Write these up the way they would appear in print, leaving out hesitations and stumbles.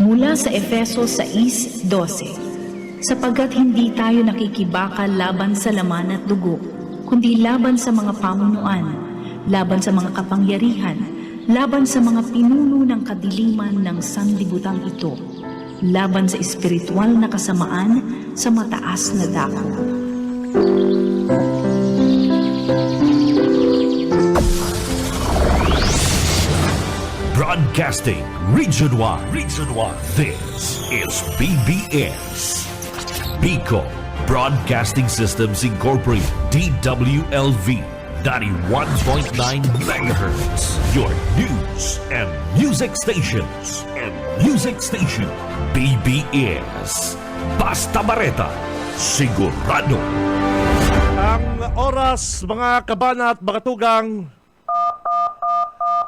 Mula sa Efeso 6:12, sapagkat hindi tayo nakikibakal laban sa laman at dugo, kundi laban sa mga pamunuan, laban sa mga kapangyarihan, laban sa mga pinuno ng kadiliman ng sanlibutan ito, laban sa espiritual na kasamaan sa mataas na dako. Broadcasting Region 1. This is BBS. Bicol Broadcasting Systems Incorporated. DWLV 91.9 MHz. Your news and music stations. BBS. Basta Bareta. Sigurado. Ang oras, mga kabana at mga tugang,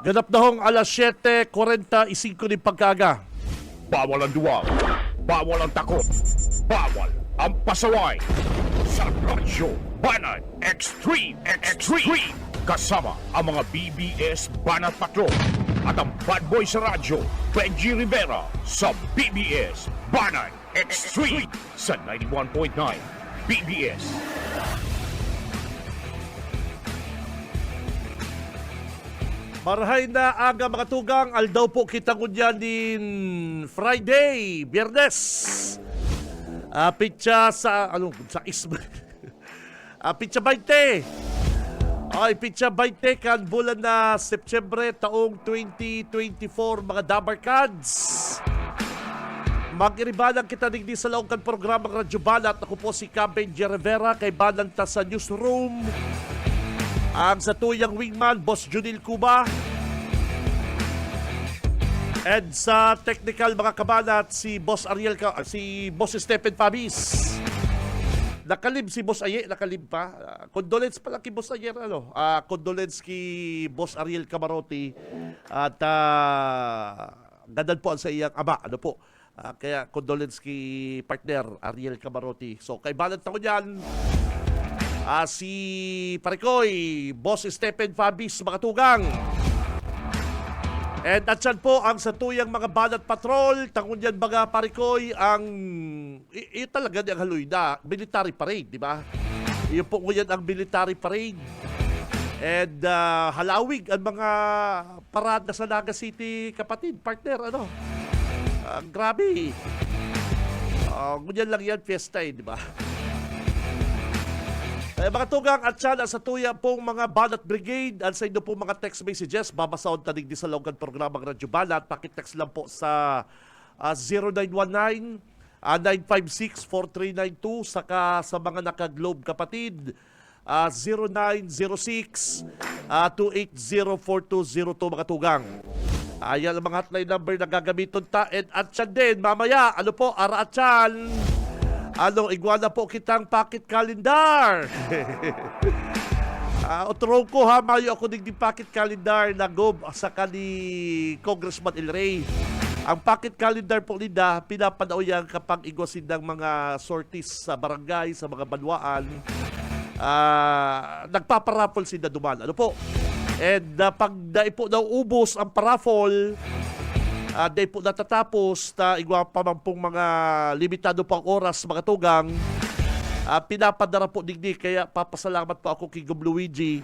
ganap na hong alas 7:45 ng pagkaga. Bawal ang duwag, bawal ang takot, bawal ang pasaway. Sa Radyo Banat Extreme. Kasama ang mga BBS Banat Patrol at ang bad boy sa radyo, Benji Rivera, sa BBS Banat Extreme sa 91.9 BBS. Marahay na aga mga tugang, aldaw po kita kunyan din Friday, Biyernes. Pitsa sa, pitsa 20. Ay, pitsa 20 kan bulan na September taong 2024 mga Dabarkads. Mag-iribalang kita digdi sa laong kan programang Radyo Banat. Ako po si Benji Rivera, kay Bananta sa Newsroom. Ang satuyang wingman, Boss Junil Cuba. And sa technical mga kabanat, si Boss Stephen Fabis. Nakalib si Boss Aye, nakalib pa. Condolence pala kay Boss Aye, condolence kay Boss Ariel Camarote. At gandan po ang sa iyang ama, kaya condolence kay partner Ariel Camarote. So kay Banat ako yan, si Parikoy, Boss Stephen Fabis, mga tugang. And at yan po ang satuyang mga Banat Patrol, tangon yan mga Parikoy, ang talaga ang haloy na military parade, di ba? Iyon po yan ang military parade. And halawig ang mga parada sa Naga City, kapatid, partner, grabe. Ngunyan lang yan, fiesta di ba? Mga tugang at siya sa tuya pong mga Banat Brigade at sa inyo pong mga text messages, babasaon tanig di sa logan programang Radyo Banat. Pakitext lang po sa 0919-956-4392 saka sa mga naka-globe kapatid 0906-280-4202 mga tugang. Ayan ang mga hotline number na gagamiton ta. At siya din mamaya, ara at siyan. Iguana po kitang pocket calendar. Uturong ko ha, mayo ako digdi pocket calendar na gob sa kani Congressman El Rey. Ang pocket calendar po nila, pinapanaw yan kapag igwasin ng mga sorties sa barangay, sa mga banwaan. Nagpaparaffle sila duman. And pag po naubos ang paraffle, dahil po natatapos na igwa pa man pong mga limitado pang oras mga tugang, pinapadara po digdi, kaya papasalamat po ako kay Gum Luigi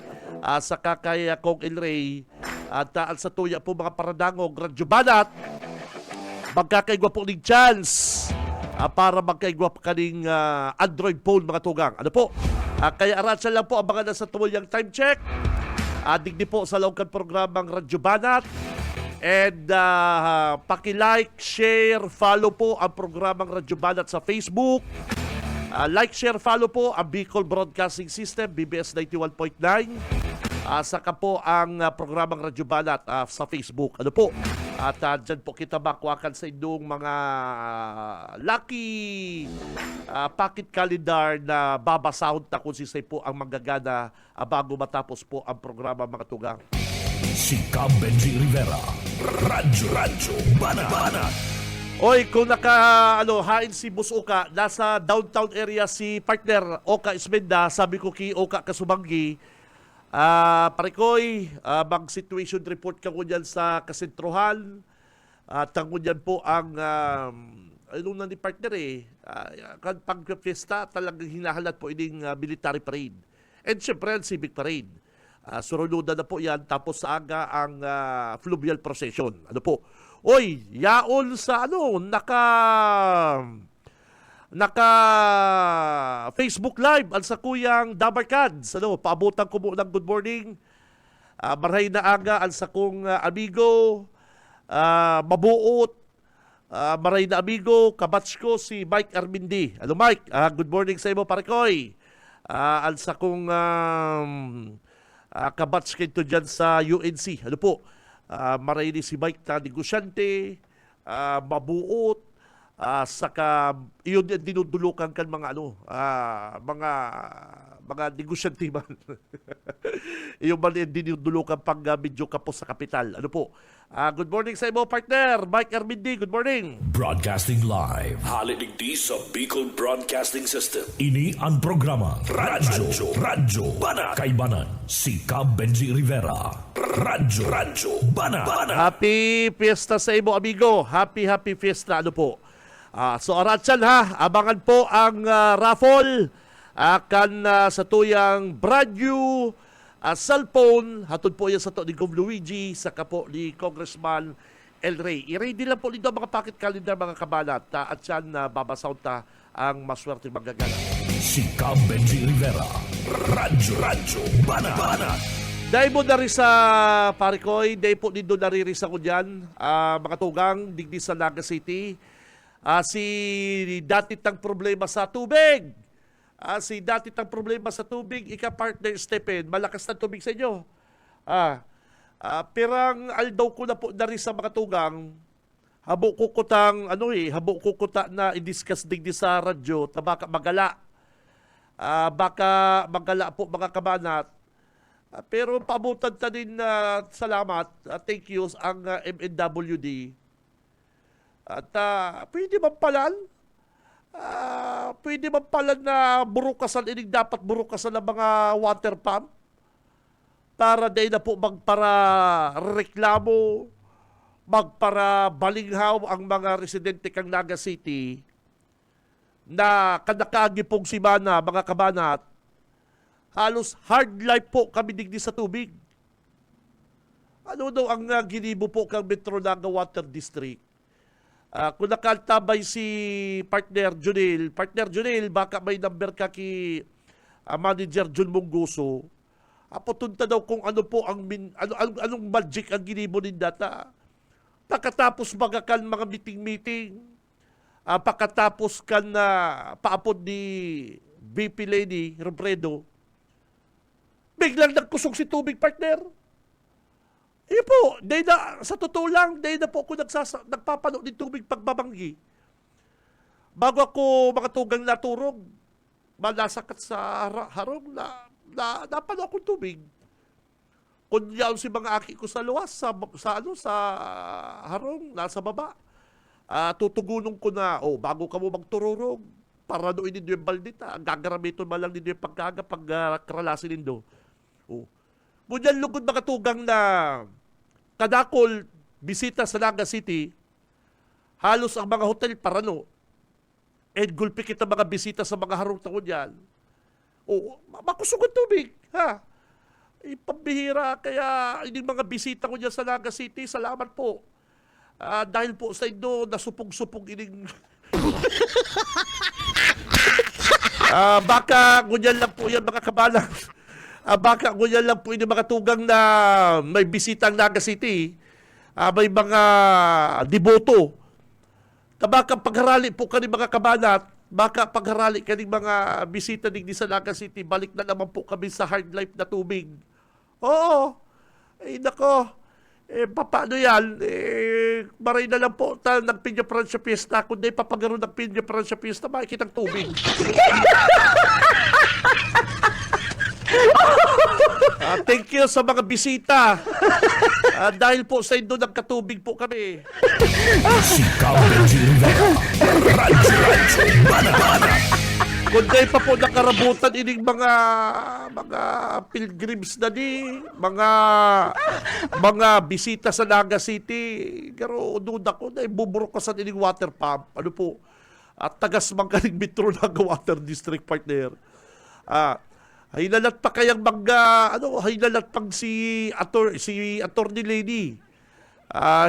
sa kakaya Kong El Rey at sa tuya po mga paradangog Radyo Banat, magkakaigwa po ng chance para magkaigwa pa kaning Android phone mga tugang. Kaya aratsa lang po ang mga nasa tumuyang time check. Digdi po sa lawkan programang Radyo Banat. And paki-like, share, follow po ang programang Radyo Banat sa Facebook. Like, share, follow po ang Bicol Broadcasting System, BBS 91.9. Saka po ang programang Radyo Banat sa Facebook. At dyan po kita makwakan sa inyong mga lucky pocket calendar na babasahon ta kung sisay po ang manggagana bago matapos po ang programa mga tugang. Si Benji Rivera, Radyo Banat. Oy, kung hain si Boss Oka, nasa downtown area si partner Oka Ismenda, sabi ko kay Oka Kasubanggi, Parikoy, mag-situation report ka ko dyan sa kasentruhan, at tango dyan po ang, ano na ni partner pag fiesta, talagang hinahalat po ining military parade. And syempre, ang civic parade. Surunudan na po yan, tapos sa aga ang fluvial procession. Ano po? Oy, yaon sa naka Facebook Live ang sa kuyang Dabarkads. Paabutan ko mo ng good morning. Maray na aga ang sa kong amigo, mabuot. Maray na amigo, kabatch ko si Mike Armindi. Mike? Good morning sa imo, Parikoy. Ang sa kong kabatch kayo dyan sa UNC. Maray ni si Mike na negosyante, mabuot, saka iyon din dinudulukan kan mga mga negosyante man. Iyon man din dinudulukan pag medyo kapos sa kapital. Good morning sa imo, partner Mike Armindi. Good morning. Broadcasting live. Halidigdi sa Bicol Broadcasting System. Ini ang programa Radyo Banat. Kaibanan si Cab Benji Rivera. Radyo Banat. Happy fiesta sa imo, amigo. Happy fiesta. So Aratsan abangan po ang raffle sa tuyang brand new cellphone. Hatod po yan sa to ni Gov. Luigi, saka po ni Congressman El Rey. I-ready lang po nito ang mga pocket calendar, mga kabanat. At yan babasaw ta ang maswerte magagala. Si Cab Benji Rivera. Radyo Banat. Dahil mo na rin sa Parikoy, dahil po nito naririsa ko dyan, mga tugang, digdi sa Naga City. Si dati tang problema sa tubig. Si dati tang problema sa tubig, ika-partner Stephen, malakas na tubig sa inyo. Pirang aldaw ko na po na rin sa mga tugang, habo ko kuta na i-discuss digdi sa radyo, baka magala. Baka magala po mga kabanat. Pero pabutan ta din na salamat, thank you ang MNWD. At pwede ba pala na burukasan, inig dapat burukasan ng mga water pump para day na po magpara reklamo, magpara balinghaw ang mga residente kang Naga City na kadakagi pong simana, mga kabanat, halos hard life po kami digdi sa tubig. Ano daw ang ginibo po kang Metro Naga Water District? Kung nakaltabay si Partner Junil, baka may number ka ki Manager Jun Mungguso. Patunta daw kung ano po anong magic ang ginibo ng data. Pagkatapos magakan mga meeting, pagkatapos kan na paapod ni BP Lady Robredo, biglang nagkusog si tubig, partner. Po, sa totoo lang, na po ako nagpapano ng tubig pagbabanggi. Bago ako mga tugang naturog, malasakat sa harong napano akong tubig. Kunyaon si mga aki ko sa luwas, sa harong, nasa baba. Tutugunong ko na, bago ka mo magtururog, para doon ninyo yung baldita, gagaramiton man lang ninyo yung pagkaralasin ninyo. Ngunyan lugod mga tugang na kadakol bisita sa Naga City, halos ang mga hotel parano, and gulpi kita mga bisita sa mga harong taon yan. Makusugod tubig, Ipambihira, kaya hindi mga bisita ko dyan sa Naga City, salamat po. Dahil po sa inyo, nasupog-supog ining... baka ngunyan lang po yan mga kabalang. Baka ngunyan lang po yung mga tugang na may bisitang Naga City, may mga deboto. Baka pagharali po ka ng mga kabanat, baka pagharali ka ng mga bisita ng sa Naga City, balik na naman po kami sa hard life na tubig. Oo. Nako. Paano yan? Maray na lang po nagpinya Francia Fiesta. Kundi papagaro ng Pinya Francia Fiesta, makikitang tubig. Thank you sa mga bisita. Dahil po sa Indo nagkatubig po kami. Si Cam Benji Rivera. Radyo Banat. Kundi pa po nakarabutan ining mga pilgrims na ni, mga bisita sa Naga City. Pero duda ko na ibuburok ka sa ining water pump. Ano po? At tagas man kaning Metro Naga Water District partner. Hinalat pa kayang hinalat pang si Attorney Lady.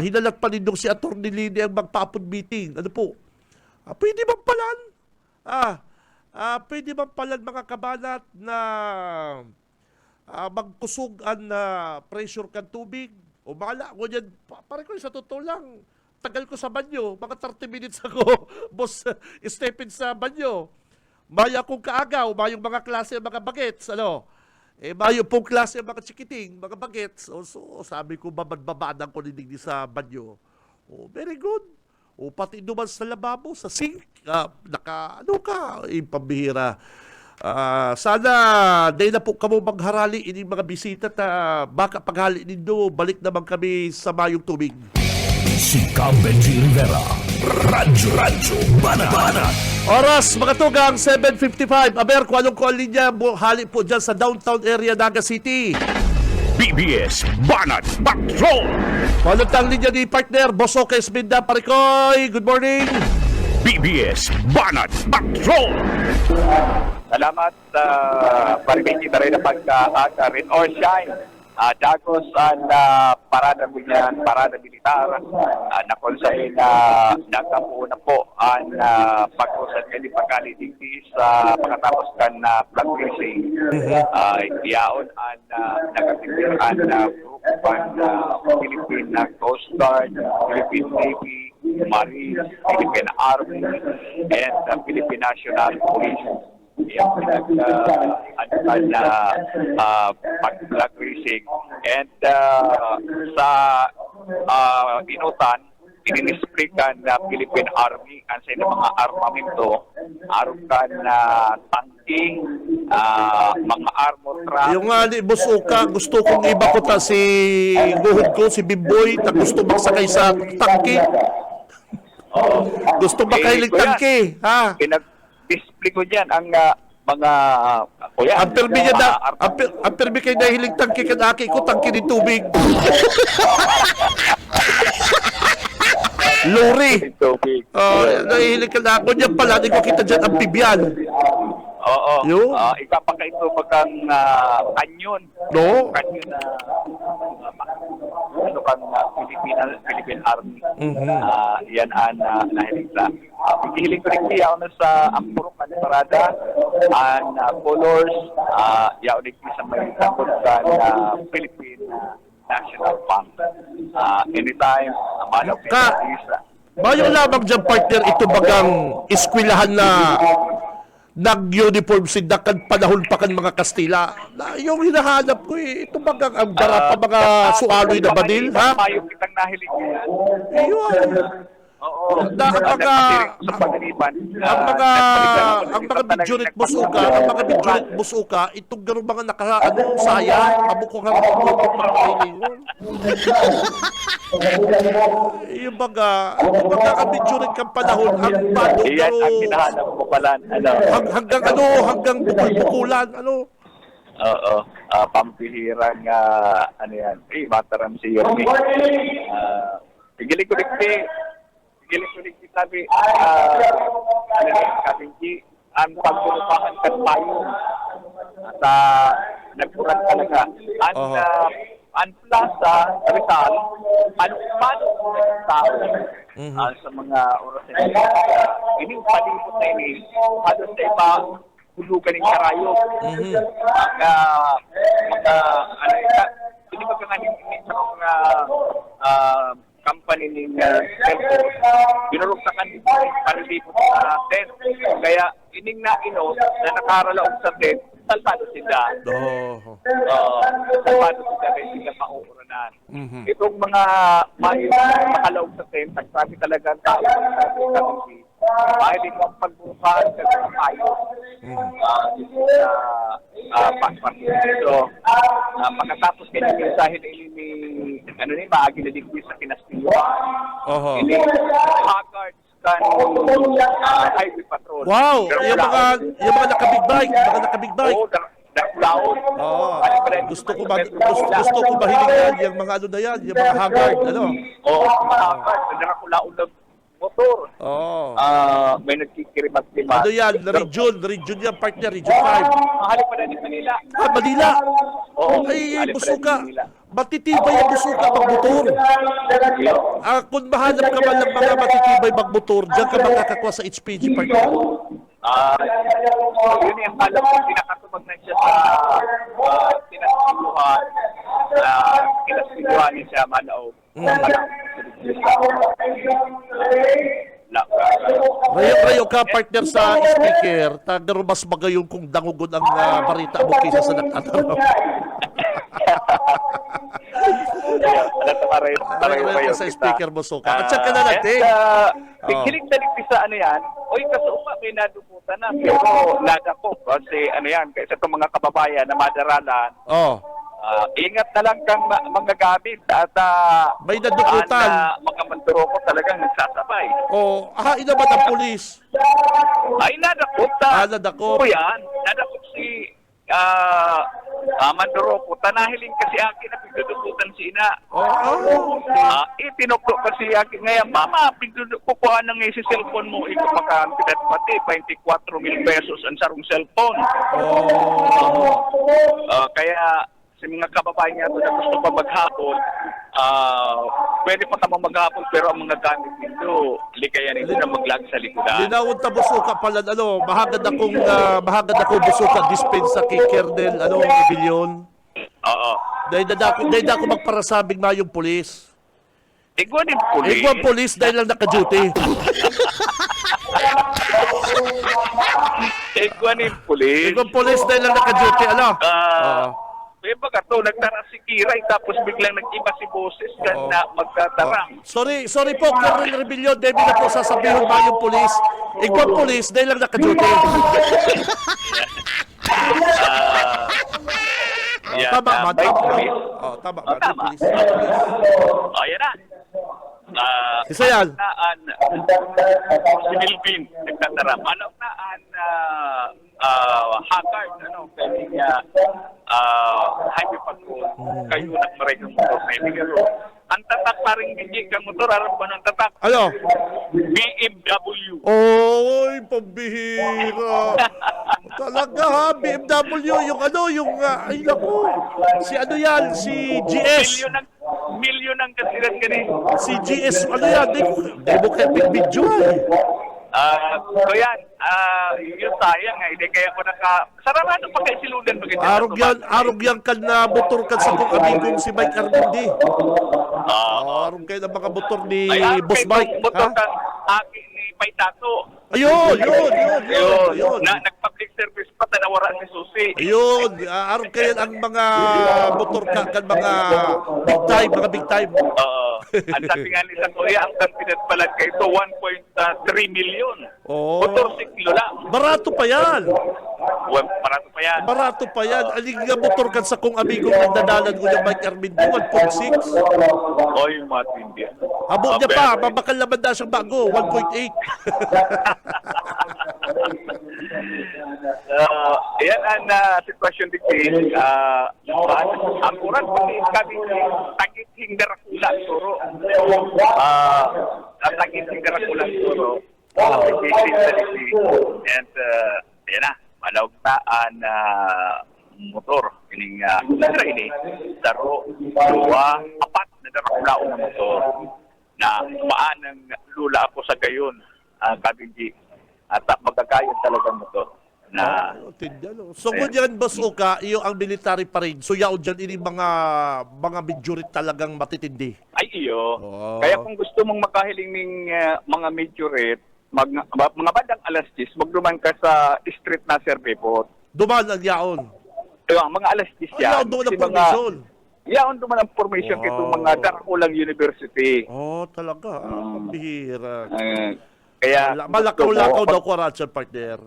Hinalat pa nindong si Attorney Lady ang magpa-upon meeting. Ano po? Pwede bang palan? Pwede bang palan mga kabanat na magkusugan na pressure kan tubig? O bahala ko dyan. Pare ko sa totoo lang. Tagal ko sa banyo. Mga 30 minutes ako. Boss, step in sa banyo. Maya kong kaagaw, mayong mga klase mga bagets, mayo pong klase mga chikiting, mga bagets. So, sabi ko, babadbabadang ko ninig sa banyo. Very good. Pati naman sa lababo, sa sink, pambihira. Sana, dahil na po kamo magharali ining mga bisita ta baka paghali nindo, balik naman kami sa mayong tubig. Si Cam Benji Rivera. Radyo Banat. Oras, mga tugang, 7:55. Aber, kung anong call linya, hali po dyan sa downtown area, Naga City. BBS Banat Patrol! Kung anong tang linya ni partner, Boso Esminda, Parikoy, good morning. BBS Banat Patrol! Salamat sa parimiti na rin na pagkakaka rin or shine. Dagos ang parada bunyan, parada militar na kung saan nagkapuo na po ang pag-usad ka di pagkalitigdi sa pagkatapos kan na flag raising. Iyaon ang nagkakitiran na grupan Philippine Coast Guard, Philippine Navy, Marines, Philippine Army, and Philippine National Police. Yung pag-flag raising. And sa inutan, ininisplikan na Philippine Army ang sa mga armamento, arukan na tanking, mga armor truck. Yung ni Bosuka, gusto kong iba ko ta si guhod ko, si Bimboy, na gusto magsakay sa tangke. Gusto makahilig tangke, ha? Display ko dyan ang mga kuya. Ang permi niya ang permi kayo nahilig tangke kanaki ko, tangke din tubig. Lori. Tubig. Nahilig ka na ako niya pala, hindi ko kita dyan amphibian. Oo. Yun. Ikapaka ito pagkang kanyon. No? Kanyon na kang Philippine Army. Yan ang nahilig sa. Hihiling ko rin siya na sa Ampurok na parada ang colors yaw rin sa may takot sa Philippine National Bank. Anytime, amalaw Bayo lamang dyan, partner, ito bagang eskwelahan na nag-uniform sindakan panahon pa kan mga Kastila. Yung hinahanap ko ito bagang ang dara pa mga sualoy na badil, ha? Mayo kitang nahiling niya. Iyon. Oo. Ang mga bidjurit musuka, itong gano'ng mga saya, abukong harap mo itong yung baga ang bidjurit kang panahon, ang bado Iyan ang hinahanap mo pala. hanggang bukul-bukulan, Oo. Pampihirang, mataram si Yormi. Pigiling ko sabi, Kabinji, ang pagbunupahan kan tayo sa nagpuran talaga. Ang plaza, Rizal, ang paano tao sa mga orasan nila. Ining palibot na ini, halos sa iba, hulugan ng karayo. Hindi ba ka nga sa mga company ng cellphone, binurugtakan para dito sa tent. Kaya ining na na nakaralaog sa tent, salpado sila. Salpado sila kaya sila mauuranan. Itong mga makalaog sa tent, nagsabi talaga ang tao mahilig ang pagbubuhat sa tayo. Dito, pagkatapos kanya mensahe na ini ni maagi na digwi sa Kinastilyo. Oho. Ini Haggards kan highway patrol. Wow! Yung mga nakabig bike, Oo, Dakulao. Oo. Gusto ko mahilingan yung mga ano na yan, yung mga haggard, ano? Oo, mga Haggards. Dakulao ng motor. Oo. May nagkikirimat-limat. Ano yan? Region yan, partner, Region 5. Mahali pa na din Manila. Manila! Oo, Ay, mahali pa na busuka. din Manila. Matitibay ang busuka magmotor. Kung mahanap ka man ng mga matitibay magmotor, diyan ka makakakuha sa HPG partner. Yun yung alam ko, pinakatubag na siya sa kinastilyohan. Kinastilyohan niya siya, Malao. Rayo ka partner sa speaker, taga-rumas magayon kung dangugon ang barita mo kaysa sa nagtatanong. Rayo sa speaker mo suka. At saka na natin. Hiling na sa ano yan, oy kasupa may naduputan na, pero nadako kasi ano yan, kasi itong mga kababayan na madaralan, ingat na lang kang mga gamit at may nadukutan. Mga manduroko talagang nagsasabay. Hain naman ang pulis. Ay, nadakot. Nadakot. O yan, nadakot si manduroko. Tanahiling kasi akin na pagdudukutan si ina. Itinuklo kasi akin ngayon, mama, kukuha na ngayon si cellphone mo. Ito makakampitat pati, 24,000 pesos ang sarong cellphone. Kaya, sa mga kababayan niya na gusto pa maghapon, pwede pa tamang maghapon pero ang mga gamit nito, ligayan nito na maglag sa likudan. Linawon ta busuka pala, mahagad akong busuka dispensa kay Kernel, Ibilyon. Oo. Dahil na ako magparasabing mayong pulis. Igwan yung pulis. Igwan pulis dahil lang naka-duty. Igwan yung pulis. Igwan pulis dahil lang naka-duty, May baga to, nagtara si Kiray tapos biglang nag-iba si boses kan na magtatarang. Sorry po, Colonel Rebellion, Debbie na po sasabihin ba yung pulis? Igwan pulis dahil lang naka-duty. Tama ba? Tama ba? Pulis. Ayan na. Isa yan. Si Milvin, nagtataram. Alam na Haggard, pwede niya highway patrol, kayo nagmaray ng motor na ibigaro. Ang tatak paring hindi kang motor, aram ba ng tatak? Ano? BMW. Oy, pambihira. Talaga ha, BMW, yung ay naku. Si yan, si GS. Milyon ang kasiran ganun. Si GS, yan, di mo kaya video So yan, yung sayang hindi kaya ko sarado pa kayo silugan Arog yan kan na motor kan sa kong amigong si Mike Armindi. Arog kayo ng mga motor ni Boss Mike. Motor kan akin ni Paitato. Ayun. Nag-public service pa, tanawara si Susi. Ayun, arog kayo ang mga motor kan mga big time. Ang sabi nga ni sa Kuya, ang kantinat pala kayo ito, 1.3 million. Motor siklo lang. Barato pa yan. Barato pa yan. Aling nga motor kan sa kong amigong nagdadalan ko yung Mike Armindi, 1.6. Yung matindi. Habog niya pa, mabakal naman na siyang bago, 1.8. Yan ang sitwasyon dito. Ang kuran pati kami tagit hinggarakula suro. Tagit hinggarakula suro. And yan na, malawagtaan motor. Ini daro, dua, apat na darakulaon na motor na maanang lula ako sa gayon, kabinji. At magkakayon talaga motor. So kung yan, Boss Oka, iyo ang military parade, so yaon dyan ini mga majorit talagang matitindi. Ay iyo. Kaya kung gusto mong makahiling ng mga majorit, mga bandang alas 10, magduman ka sa street na survey po. Duman ang yaon. Mga alas 10 yan. Yaon duman ang formation. Yaon duman ang formation kito mga Darakulang University. Talaga. Bihira. Kaya Malakaw-lakaw daw ko, Ratchet partner.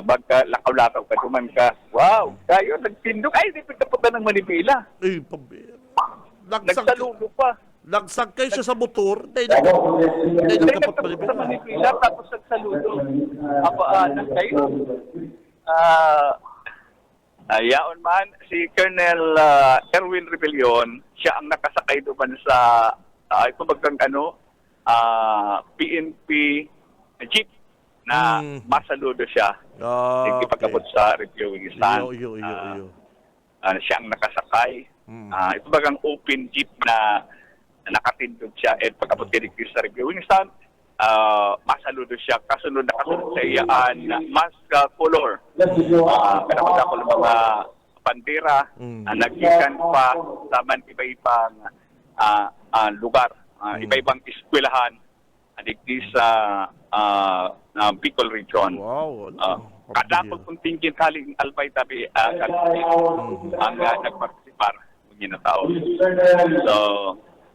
Bagka lakaw-lakaw ka, duman ka, wow, kayo, nagtindog, ay, di pagkapunta ng Manibela. Eh, pambira. Nagsaludo pa. Nagsangkay siya sa motor, dahil Hindi nagkapat nagtapunta sa Manibela. Manibela, tapos nagsaludo. Kayo. Yaon man, si Colonel Erwin Rebellion, siya ang nakasakay doon sa, kumbagang PNP jeep na masaludo siya. Hindi pagkabot sa reviewing stand. Iyo. Siya ang nakasakay. Ito bagang open jeep na nakatindog siya at pagkabot kay sa reviewing stand, masaludo siya. Kasunod na kasunod sa iyaan mask color. Kanaman ako ng mga bandera nagkikan pa sa iba-ibang lugar. Iba-ibang eskwelahan adigdi sa Bicol region. Wow. Kadapag contingent kaling Albay Tabi ang nagpartisipar ng ginatao. So,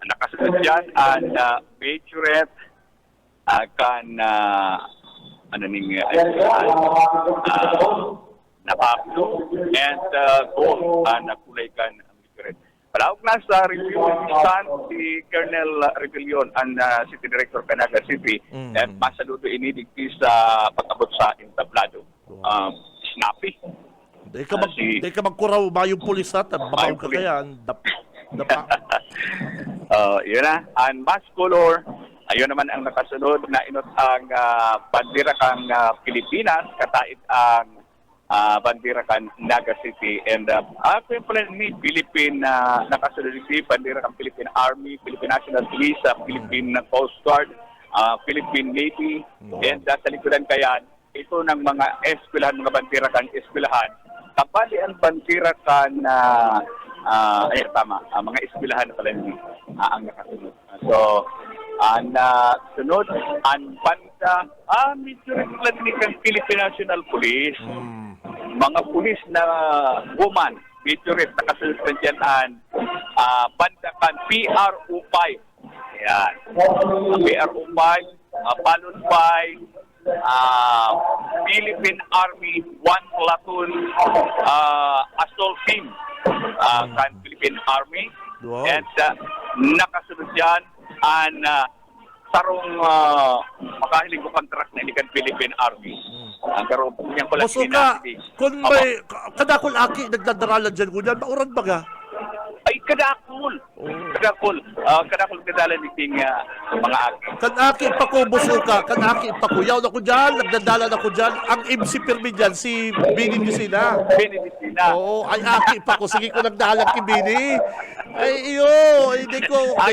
nakasunod dyan ang majorette kan napaplo and gold na kulay kan majorette. Palawag na sa reviewing stand si Colonel Rebellion ang City Director Canaga City at masaludo inidigti sa pag-abot sa entablado. Snappy. Di ka magkuraw ba yung pulis natin? Babaw ka kaya. Dapa. Yun na. Ang mask color, ayun naman ang nakasunod na inot ang bandera kang Pilipinas, katait ang bandera kan Naga City and ako yung pala ni Philippine nakasunod si bandera kan Philippine Army, Philippine National Police, Philippine Coast Guard, Philippine Navy and sa likuran kaya ito ng mga eskwelahan, mga bandera kan eskwelahan kapali ang bandera kan mga eskwelahan pala ni ang nakasunod. So ang sunod ang banda medyo rin ni kan Philippine National Police, mga pulis na woman, medyo rin nakasunod dyan ang banda kan PRO5. Ayan. PRO5, Balon 5, Philippine Army 1 Platoon Assault Team kan Philippine Army. Wow. And nakasunod dyan ang sarong makahiling ko contract na inikan Philippine Army. Pero yung pala Maso ka, kung may kadakol aki nagdadaralan dyan ko dyan, maurag ba ka? ay kadakol. Kadakol kadala ni King mga aki. Kan aki pa ko, buso ka, kan aki pa ko. Yaw na ko dyan, nagdadalan ako dyan. Ang MC Pirmi dyan, si Bini Gisina. Benedictina. Oo, ay aki pa ko. Sige ko nagdalan kay Bini. Ay iyo, hindi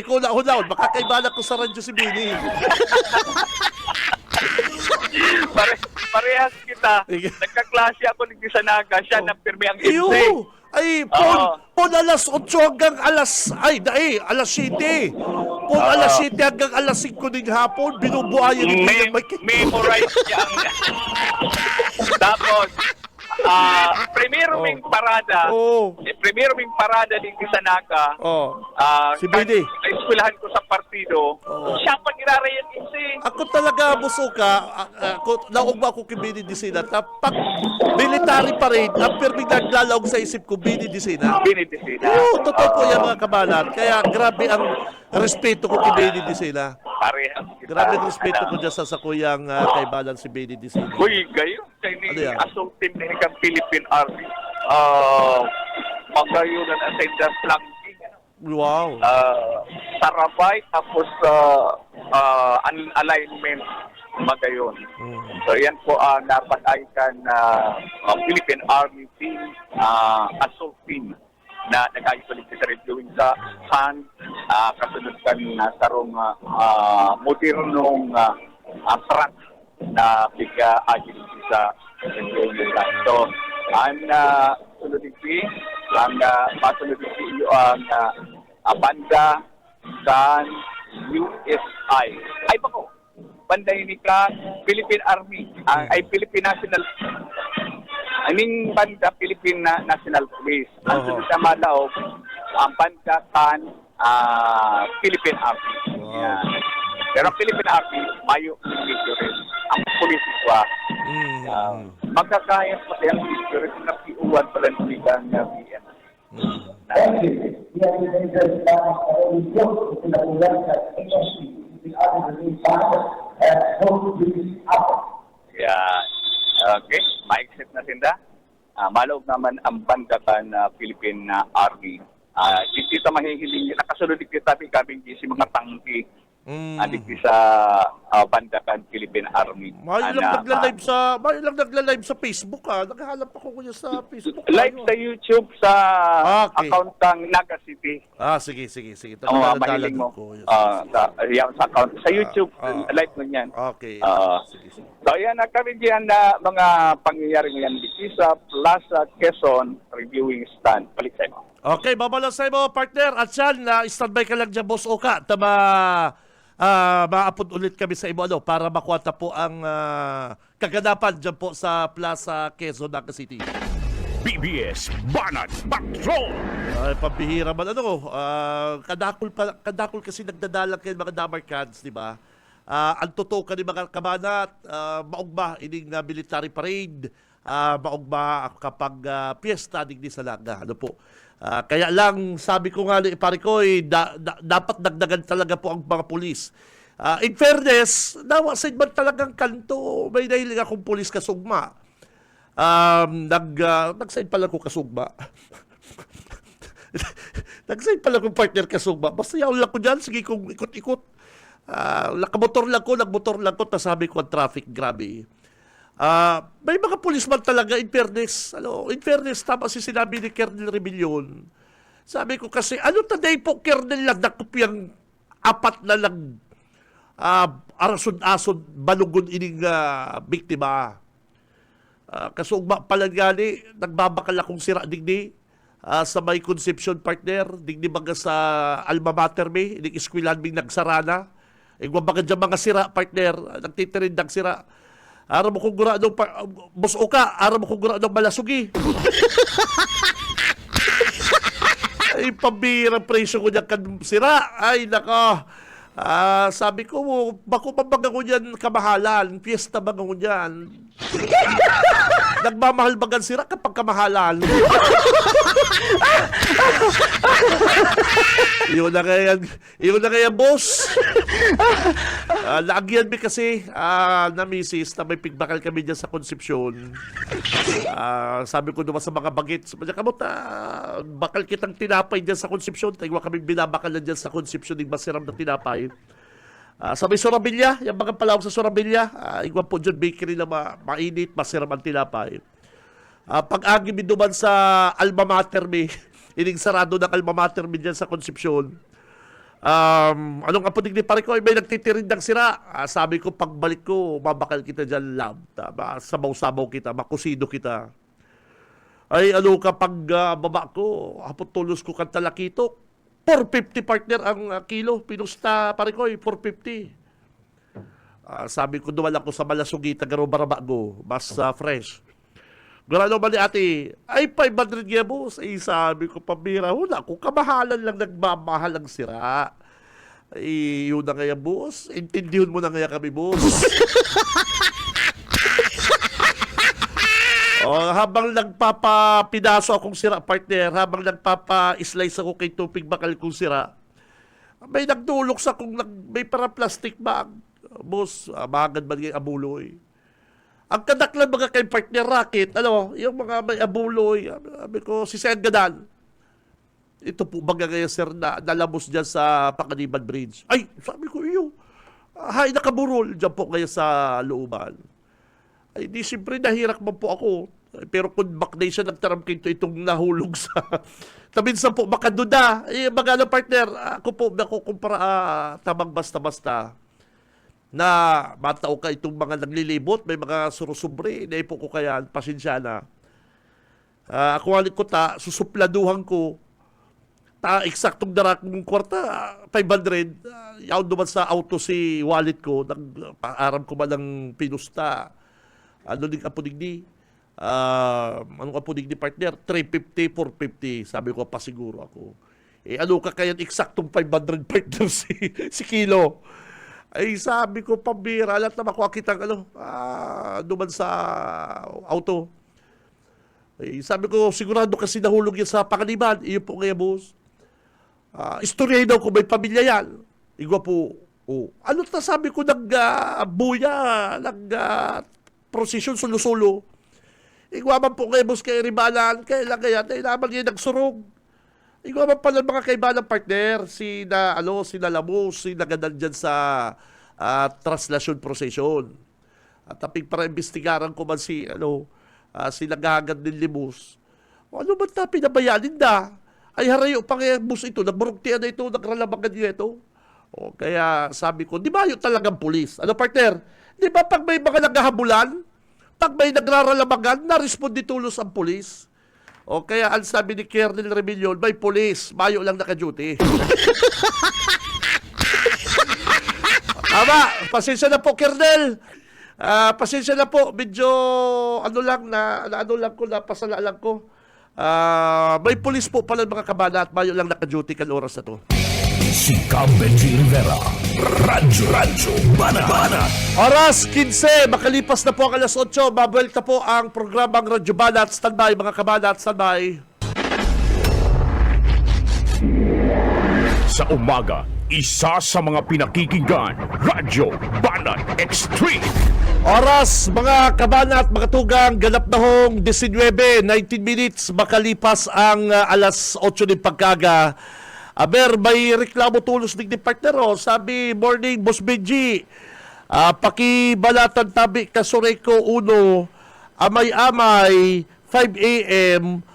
ko nahunaw. Makakaibalan ko sa radyo si Bini. Parehas kita. Sige. Nagkaklase ako ng Kisanaga. Siya nang pirmi ang MC. Iyo! Ay, pon alas 8 hanggang alas 7. Pon alas 7 hanggang alas 5 ng hapon, binubuhayan ni Bini. Memorize niya ang... Tapos, primero ming parada. Primero ming parada ng Kisanaga. Si Bini. Eskwelahan ko sa partido. Siya pang irarayan kasi. Ako talaga, busuka, naugba ko kay Bini Disina. Pag military parade, ang pirming naglalawag sa isip ko, Bini Disina. Benedictina. Oo, totoo po yan mga kabalan. Kaya grabe ang respeto ko kay Bini Disina. Parehas kita. Grabe ang respeto ko dyan sa sakuyang kaibalan si Bini Disina. Uy, gayo. Sa ini Ano yan? assault team na inikang Philippine Army. Magayo na sa the flanking. Wow. Sarabay, tapos alignment magayon. So yan po ang napag-aykan na Philippine Army team, assault team na nag-isolate sa reviewing sa Han, kasunod kan sarong modernong truck na bigya-agility sa reviewing sa. So, ang sunod iti, ang pasunod iti ang banda sa USI. Ay bako, banda yun ka Philippine Army, ay Philippine National, I mean banda Philippine National Police. Ang sunod na malaw, ang banda kan Philippine Army. Wow. Yan. Pero ang Philippine Army, mayo issue rin. Ang puliswa, magkakayas pati ang issue rin na piuwan pala ng BN. Yeah. Okay, ma-exit na sinda. Maloob naman ang bandakan na Philippine Army. Hindi sa mahihiling nila. Kasunod kita kaming si mga tangki. Adik sa bandakan Philippine Army. May lang nagla-live sa Facebook Naghahanap ako niya sa Facebook. Live sa YouTube sa Okay. account ng Naga City. Sige. Mahiling mo. Ko. Yes. Sa account. Sa YouTube, live mo yan. Okay. Sige. So yan, kami diyan na mga pangyayari ngayon dito sa Plaza Quezon Reviewing Stand. Balik sa mo. Okay, babalasay mo, partner. At yan, standby ka lang dyan, Boss Oka. Maapod ulit kami sa imo para makuha na po ang kaganapan dyan po sa Plaza Quezon, Naga City. BBS Banat Patrol! Ay, pambihira man. Kadakol kasi nagdadalang kayo mga Damarcans, di ba? Ang totoo ka ni mga kabanat, maugma, ining military parade, maugma kapag piyesta, digdi sa laga. Ano po? Kaya lang, sabi ko nga, pare ko, dapat dagdagan talaga po ang mga pulis. In fairness, nawasin man talagang kanto, may nahiling akong pulis kasugma. Nag-sign pala ko kasugma. Nag-sign pala ko partner kasugma. Basta yaw lang ko dyan, sige kong ikot-ikot. Nagmotor lang ko, tapos sabi ko ang traffic, grabe. May mga pulisman talaga, in fairness, tama si sinabi ni Colonel Rebellion. Sabi ko kasi, taday po, Colonel, lang nakupyang apat na lang arasod-asod balugon ining biktima. Kasugma pala gani, nagbabakal akong sira digdi sa may Conception partner, digdi baga sa alma mater me, ining iskwilan ming nagsarana. Igwa baga dyan mga sira partner, nagtitirindang sira. Ara mo kong gura ng Boss Oka, ara mo kong gura ng malasugi. Ay, pambirang presyo ko niya sira. Ay, naka. Sabi ko, bako mabaga ko niyan kamahalan. Fiesta baga ko niyan. Nagmamahal bagan sira kapag kamahalan. Yun na kaya, boss. Laagyan mi kasi na misis na may pigbakal kami dyan sa Concepcion. Sabi ko naman sa mga bagets, kamot bakal kitang tinapay dyan sa Concepcion. Tagwa kami binabakalan dyan sa Concepcion ng masiram na tinapay. Sa may Sorabilla, yung mga palawag sa Sorabilla, igwa po dyan bakery na mainit, masiram ang tinapay. Pag-agi mi duman sa alma mater mi, ining sarado ng alma mater mi dyan sa Concepcion. Anong apunig ni pare ko, may nagtitirindang sira. Sabi ko, pagbalik ko, mabakal kita dyan, lab. Sabaw-sabaw kita, makusido kita. Ay, kapag baba ko, hapot tulos ko kang talakitok. 450 partner ang kilo. Pinusta, pare ko, 450. Sabi ko, duwal ako sa Malasugi, Tagaro-Barabago. Mas fresh. Gurano ba ni ate? Ay, 500 nga, boss. Ay, sabi ko, pambira. Wala ko, kamahalan lang nagmamahal ang sira. Ay, yun na nga, boss. Intindihon mo na nga kami, boss. Habang nagpapapinaso akong sira, partner, habang nagpapa-slice ako kay Tupig Bakal kong sira, may nagdulok sa kung may para plastic bag. Boss, mahagad ba niya abuloy? Ang kadaklan mga kay partner racket, yung mga may abuloy, sabi ko, si Sen Gadan. Ito po baga ngayon, sir, na nalabos dyan sa Pangaliban Bridge. Ay, sabi ko, hay, nakaburol dyan po ngayon sa looban. Ay, di siyempre nahirak man po ako. Pero kung bakday siya nagtaram kayo itong nahulog sa taminsan po makaduda. Mga partner, ako po nakukumpara tamang basta-basta na matao ka itong mga naglilibot, may mga surusubre, naipo ko kaya, pasensya na. Ako ko susupladuhan ko, eksaktong darak ng kwarta, 500, yaw naman sa auto si wallet ko, nag-aram ko man ng pinusta. Din kapunig anong kapunig ni partner? 350, 450, sabi ko pa siguro ako. Ka kaya eksaktong 500 partner si kilo. Ay sabi ko, pambira, lahat na makuha kitang duman sa auto. Ay sabi ko, sigurado kasi nahulog yan sa Panganiban. Iyo po ngayon, boss. Istorya daw kung may pamilya yan. Igwa po, ano ta sabi ko, nag-buya, prosesyon, sulo-sulo. Igwa man po ngayon, boss, kay Ribalan, kailan kaya, dahil naman yan nagsurog. Igwa man pala mga kaibalang partner, sina Lamos, sina gandan dyan sa translasyon procession. At taping para imbestigaran ko man si naghahagad ng Limos. Ano ba ta pinabayanin na? Ay harayo pa kaya bus ito, nagburugtian na ito, nagralabagan niya ito. Kaya sabi ko, di ba yung talagang pulis? Ano partner? Di ba pag may mga naghahabulan, pag may nagraralabagan, na-respond tulos ang pulis? Kaya ang sabi ni Colonel Remillon, may pulis, mayo lang naka-duty. Tama, pasensya na po, Colonel. Pasensya na po, medyo napasala lang ko. May pulis po pala mga kabana at mayo lang naka-duty kan oras na to. Si Cam Benji Rivera. Radyo Banat. Oras 15, makalipas na po ang alas 8, mabuelta po ang programang Radyo Banat. Standby mga kabanat, standby. Sa umaga, isa sa mga pinakikinggan, Radyo Banat Extreme. Oras mga kabanat, mga tugang, ganap na hong 19 minutes, makalipas ang alas 8 ng pagkaga. Aber, may reklamo tulos ng partner. Sabi, morning, Boss Benji. Pakibalatan tabi Kasureko 1, amay-amay, 5 a.m.,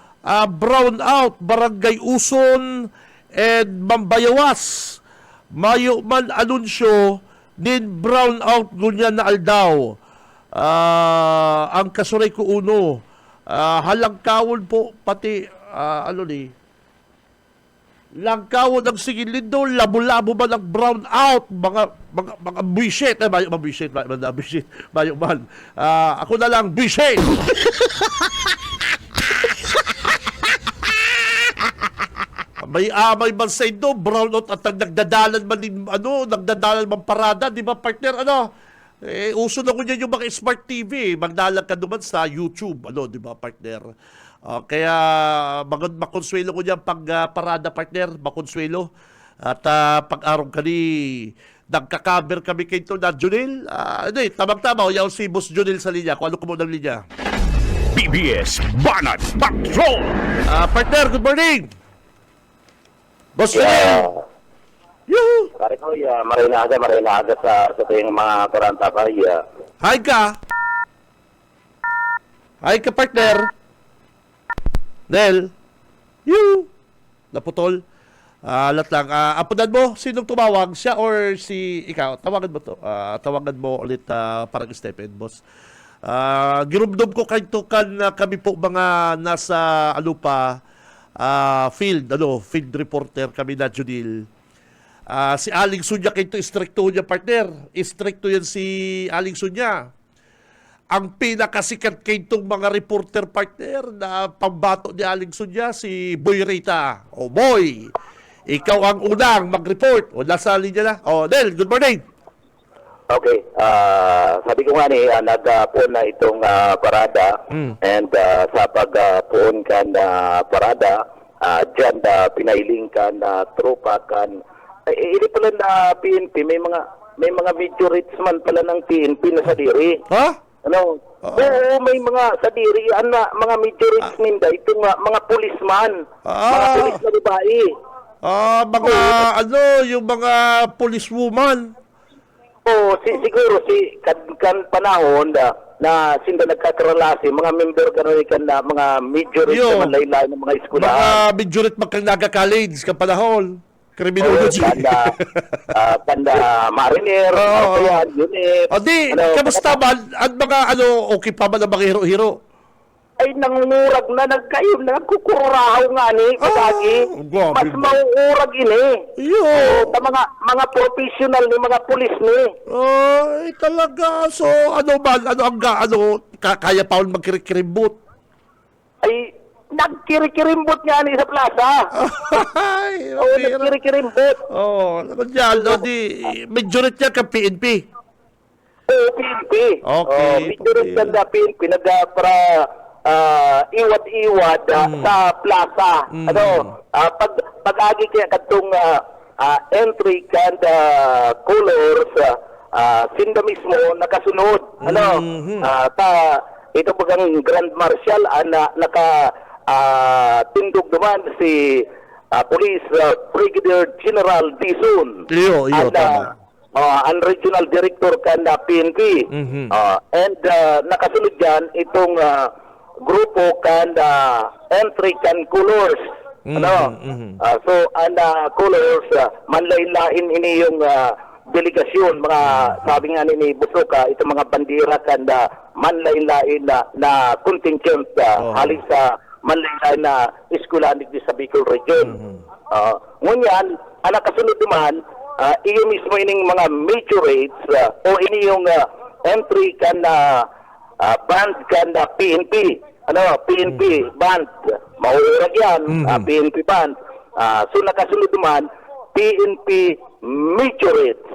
brown out, Barangay Uson, and Mambayawas. Mayo man anunsyo, din brown out, gunyan na aldaw. Ang Kasureko 1. Halangkawon po, pati, Langkawon ang Sigilindo, labo-labo man ang brown out, mga buisit, mayo man. Ako na lang, buisit! May man sa indo, brown out at nagdadalan man parada, di ba partner, uso na ko niyan yung mga smart TV, magdalag ka naman sa YouTube, di ba partner? Kaya makonsuelo ko niyan pag parada partner, makonsuelo. At pag-araw kani, nagkakaber kami kay ito na Junil. Tamang-tama, yaw si Boss Junil sa linya. Kung ano ko mo ng linya. PBS Banat Patrol. Partner, good morning! Boss Junil! Yuhu! Pare ko, marinaga sa tuwing mga karanta pa. Hi ka! Hi ka, partner! Nel, naputol. Alat lang. Apunan mo, sinong tumawag? Siya or si ikaw? Tawagan mo to. Tawagan mo ulit parang Stephen, boss. Girumdum ko kanto kami po mga nasa field reporter kami na Junil. Si Aling Sunya kanto istrikto niya, partner. Istrikto yan si Aling Sunya. Ang pinakasikat kay itong mga reporter partner na pambato ni Aling Sunya, si Boy Rita. Boy, ikaw ang unang mag-report. Nasa linya na. Nel, good morning. Okay, sabi ko nga nag-puon na itong parada. And sa pag-puon ka na parada, dyan pinailing ka na tropa kan. Hindi pala na PNP, may mga video rates man pala ng PNP na sa diri. Ha? Oo, may mga sa diri, mga major minda, itong mga policeman, mga pulis na babae. Yung mga policewoman. Siguro kan panahon na sinda nagkakaralasi, mga member kan na mga major na laylay ng mga eskwelahan. Mga major magkang naga-college ka panahon. Criminology. Tanda mariner, unit. Kamusta man? At mga okay pa ba na mga hiro-hiro? Ay, nangungurag na, nagkukurahaw nga ni, kadagi. Mas mauurag ini. Mga professional ni, mga pulis ni. Ay, talaga. So, kaya pa akong magkirimbot? Ay, nagkirikirimbot nga ni sa plaza. Ay, Oo, nagkirikirimbot. Oh, ano dyan, no, di, majority niya ka PNP. Oo, PNP. Okay, Medyo rin okay. ganda PNP. Para iwat-iwat sa plaza. Pag-agi kaya katong entry and colors, sinda mismo nakasunod. Ito bagang Grand Marshal tindog naman si Police Brigadier General Dizon. Iyo, tama. Ang regional director kan PNP. And nakasunod dyan itong grupo kan entry kan colors. So ang colors, manlain-lain ini yung delegasyon, mga sabi nga ni Busoka, itong mga bandera kan manlain-lain na contingent halis sa manlain-lain na eskwelahan dito sa Bicol Region. Ngunyan, ang nakasunod naman, iyo mismo ining mga majorates o ini yung entry kan band kan PNP. PNP band. Maurag yan, PNP band. So nakasunod naman, PNP majorates.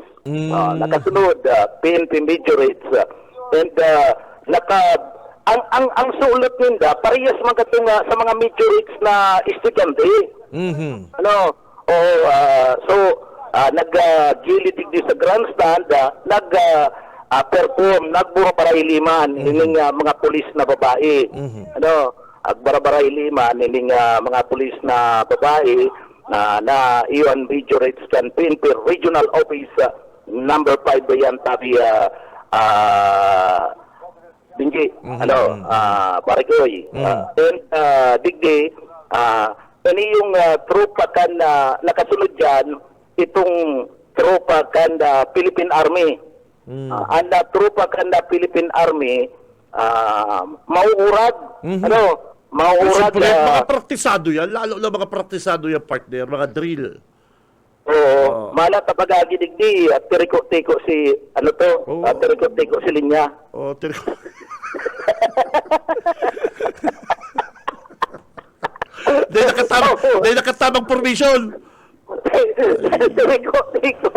Nakasunod, PNP majorates. And ang sulat ninda, parehas magkatong sa mga majorates na estudyante. So nag-gilitig di sa grandstand, perform, nagbura-barahiliman ining mga pulis na babae. Agbara-barahiliman ining mga pulis na babae na iyon majorates kan PNP Regional Office number 5 yan tabi Binji. Baragoy. And digdi ini yung tropa kan nakasunod dyan, itong tropa kan Philippine Army. Ang tropa kan Philippine Army, mauurag. Mauurag. Mga praktisado yan, lalo na mga praktisado yan, partner, mga drill. Oo. Mala tapagagi digdi, tiriko-tiko si, tiriko-tiko si Linya. Dahil nakatamang formation. Tiriko-tiko.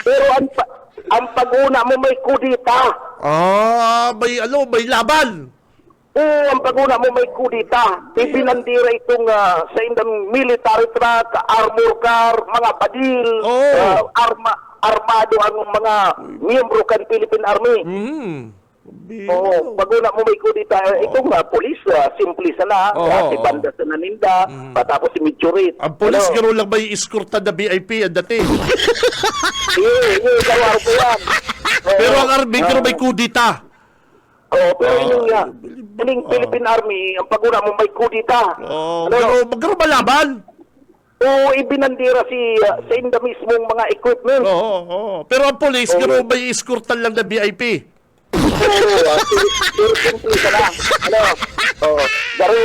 Pero ang pag-una mo may kudita. May laban. Oo, ang pag-una mo may kudita. Ipinandira itong sa indang military truck, armor car, mga badil, armado ang mga miyembro kan Philippine Army. Oo, pag-una mo may kudita, itong polis, simple sana, si banda sa naninda, patapos si Michurit. Ang polis gano'n lang may escorta na VIP ang dati. Gawar ko yan. Pero ang army gano'n may kudita. Pero yun nga, ining Philippine Army, ang pag-una mo may kudita. Magkaroon malaban. Oo, ibinandira sa inda mismong mga equipment. Pero ang polis gano'n may escorta lang na VIP. Simple ka na. Pero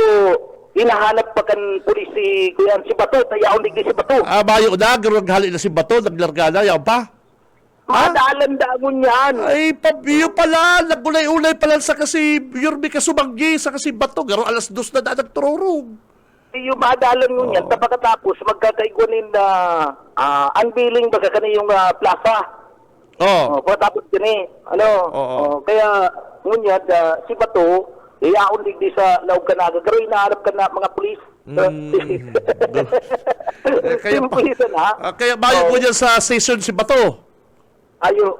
hinahanap pa kan pulis si Kuya si Bato, tayaon digdi si Bato. Bayo na, gano'n naghali na si Bato, naglarga na, yan pa. Madalan dagon yan. Ay, pabiyo pala, nagulay-ulay pala sa kasi Yorme Kasumanggi, sa kasi Bato, gano'n alas 2 na nagtururong. Yung madalan mo yan, pagkatapos magkakaiguanin na unveiling baga ka na yung plaza. Pagkatapos gani, kaya ngunyan, si Bato, iaon digdi sa Laog Kanaga, pero inaarap ka na mga pulis. Kaya bayo ko dyan sa station si Bato.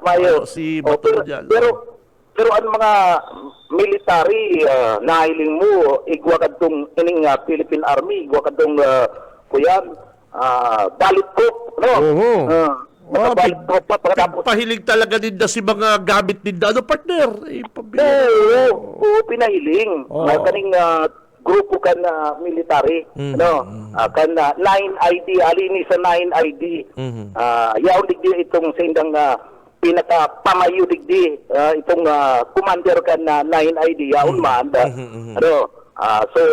Mayo. Si Bato dyan. Pero ang mga military, nahiling mo, igwa kadtong ining Philippine Army, igwa kadtong kuyan, balit ko, balit ko pa pagkatapos. Pahilig talaga din na si mga gamit din na, partner? Oo, pinahiling. Kaning grupo kan military, kan 9ID, alini sa 9ID. Yaon digdi itong sa indang pinaka-pamayo digdi, itong commander kan 9ID, yaon man. So,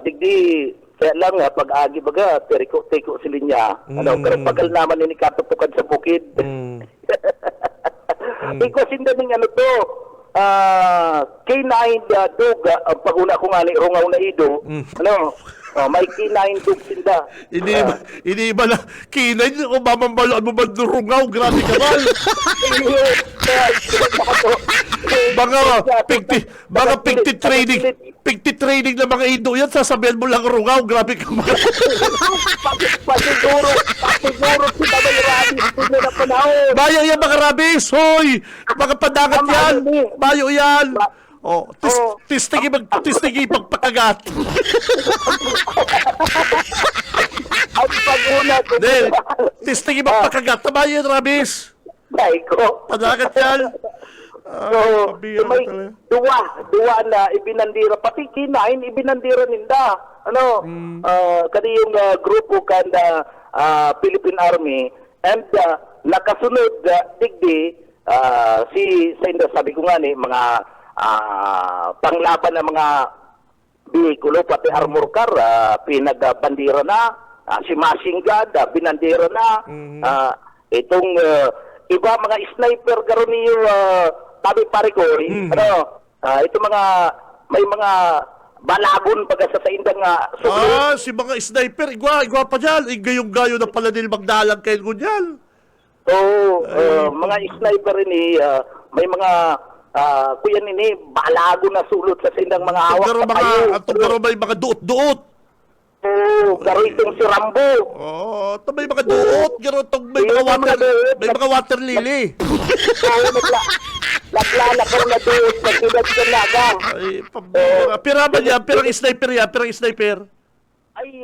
digdi, kaya lang pag-agi baga, teko si Linya. Pero pagal naman ni katutukan sa bukid. Ikaw sinda ning K9 dog, paguna ko nga ni Rungaw na Ido, may K9 dog sinda. Iniiba na, kinay, kung mamambalaan mo ba durungaw, grabe ka ba? Mga pigti training na mga Indo yan, sasabihan mo lang rungaw, grabe ka ba? Pasiguro sila may rabbis doon na panahon. Bayo yan mga rabis, hoy! Mga pandangat yan! Bayo yan! Oh, tistigi pagpakagat. Ang pag-una ko. Del, tistigi pagpakagat. Tama yan, rabis. Ay ko. Pandangat yan. So, may duwa na ibinandira. Pati kinain, ibinandira ninda. Kani yung grupo kanda Philippine Army and nakasunod digdi sa inda, sabi ko nga ni, mga panglaban ng mga bihikulo, pati armor car, pinagbandira na, si machine gun, binandira na, itong iba mga sniper garo niyo, tabi pare ko, itong mga, may mga balagon pagka sa indang si mga sniper, igwa pa dyan, gayong-gayo na pala nila magdalang kayo ngunyan. Mga sniper ini, may mga kuya nini, balago na sulot sa sindang mga hawak sa payo. At garo may mga duot-duot. Garo itong si Rambo. Ito may mga duot. Garo itong may mga water lily. Laklala ko na duot, nagtulad ka laga. Ay, pambira. Piraman yan, pirang sniper yan, pirang sniper. Ay,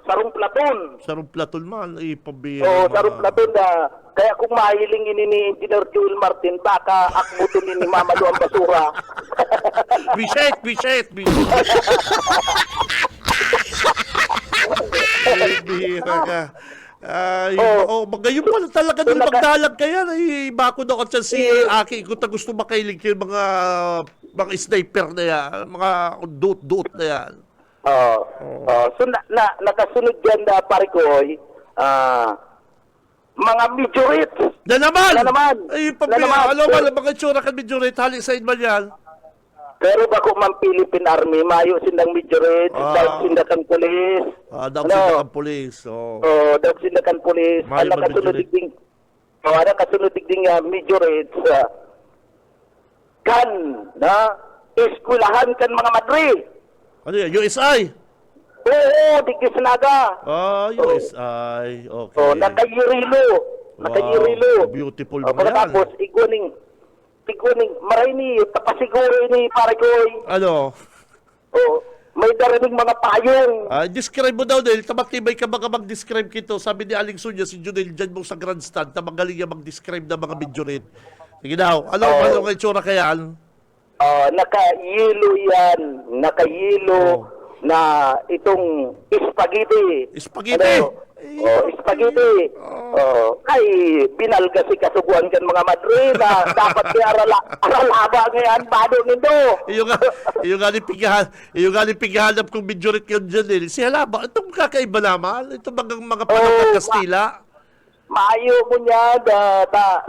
sarong platon. Sarong platon man, ay, pambira. Sarong platon na, kaya kung mahiling ini ni Engineer Joel Martin, baka akmutin ni Mamalo ang basura. Bisit. Ay, bira ka. Magayon pala talaga nung magdalag kaya. Ay, bako na ka si Aki. Kung gusto makailing kayo mga sniper na yan. Mga duot na yan. So, nakasunod dyan na pare ko, mga meteorites. Na naman! Ay, pambira. Alam mo, mga tsura ka meteorite. Halik sa inman yan. Pero bako man Philippine Army, mayo sindang meteorites, daw sindakan pulis. Daw sindakan pulis. Daw sindakan pulis. Mayo man kasunod digding meteorites. Kan, eskwelahan kan mga madre. Ano yan? USI? Oo, digdi sinaga. USI. Okay. Nakayirilo. Beautiful mo yan. Pagkatapos, iguning, maray ni, tapasiguro ni pare ko. Ano? May darating mga payong. Describe mo daw dahil tamatibay ka baka mag-describe kito. Sabi ni Aling Sunya, si Junel dyan mo sa grandstand, na magaling niya mag-describe ng mga meteorite. Sige daw, ano kay tsura kaya? Naka-yelo yan. Naka-yelo na itong spaghetti. Spaghetti? Spaghetti. Ay, binalga si kasuguan kan mga madre na dapat may aralaba ngayon, bado nito. Iyo nga ni pigahanap kong meteorite yun dyan eh. Si Halaba, itong kakaiba naman. Itong mga panahon ng Kastila. Maayo mo niya,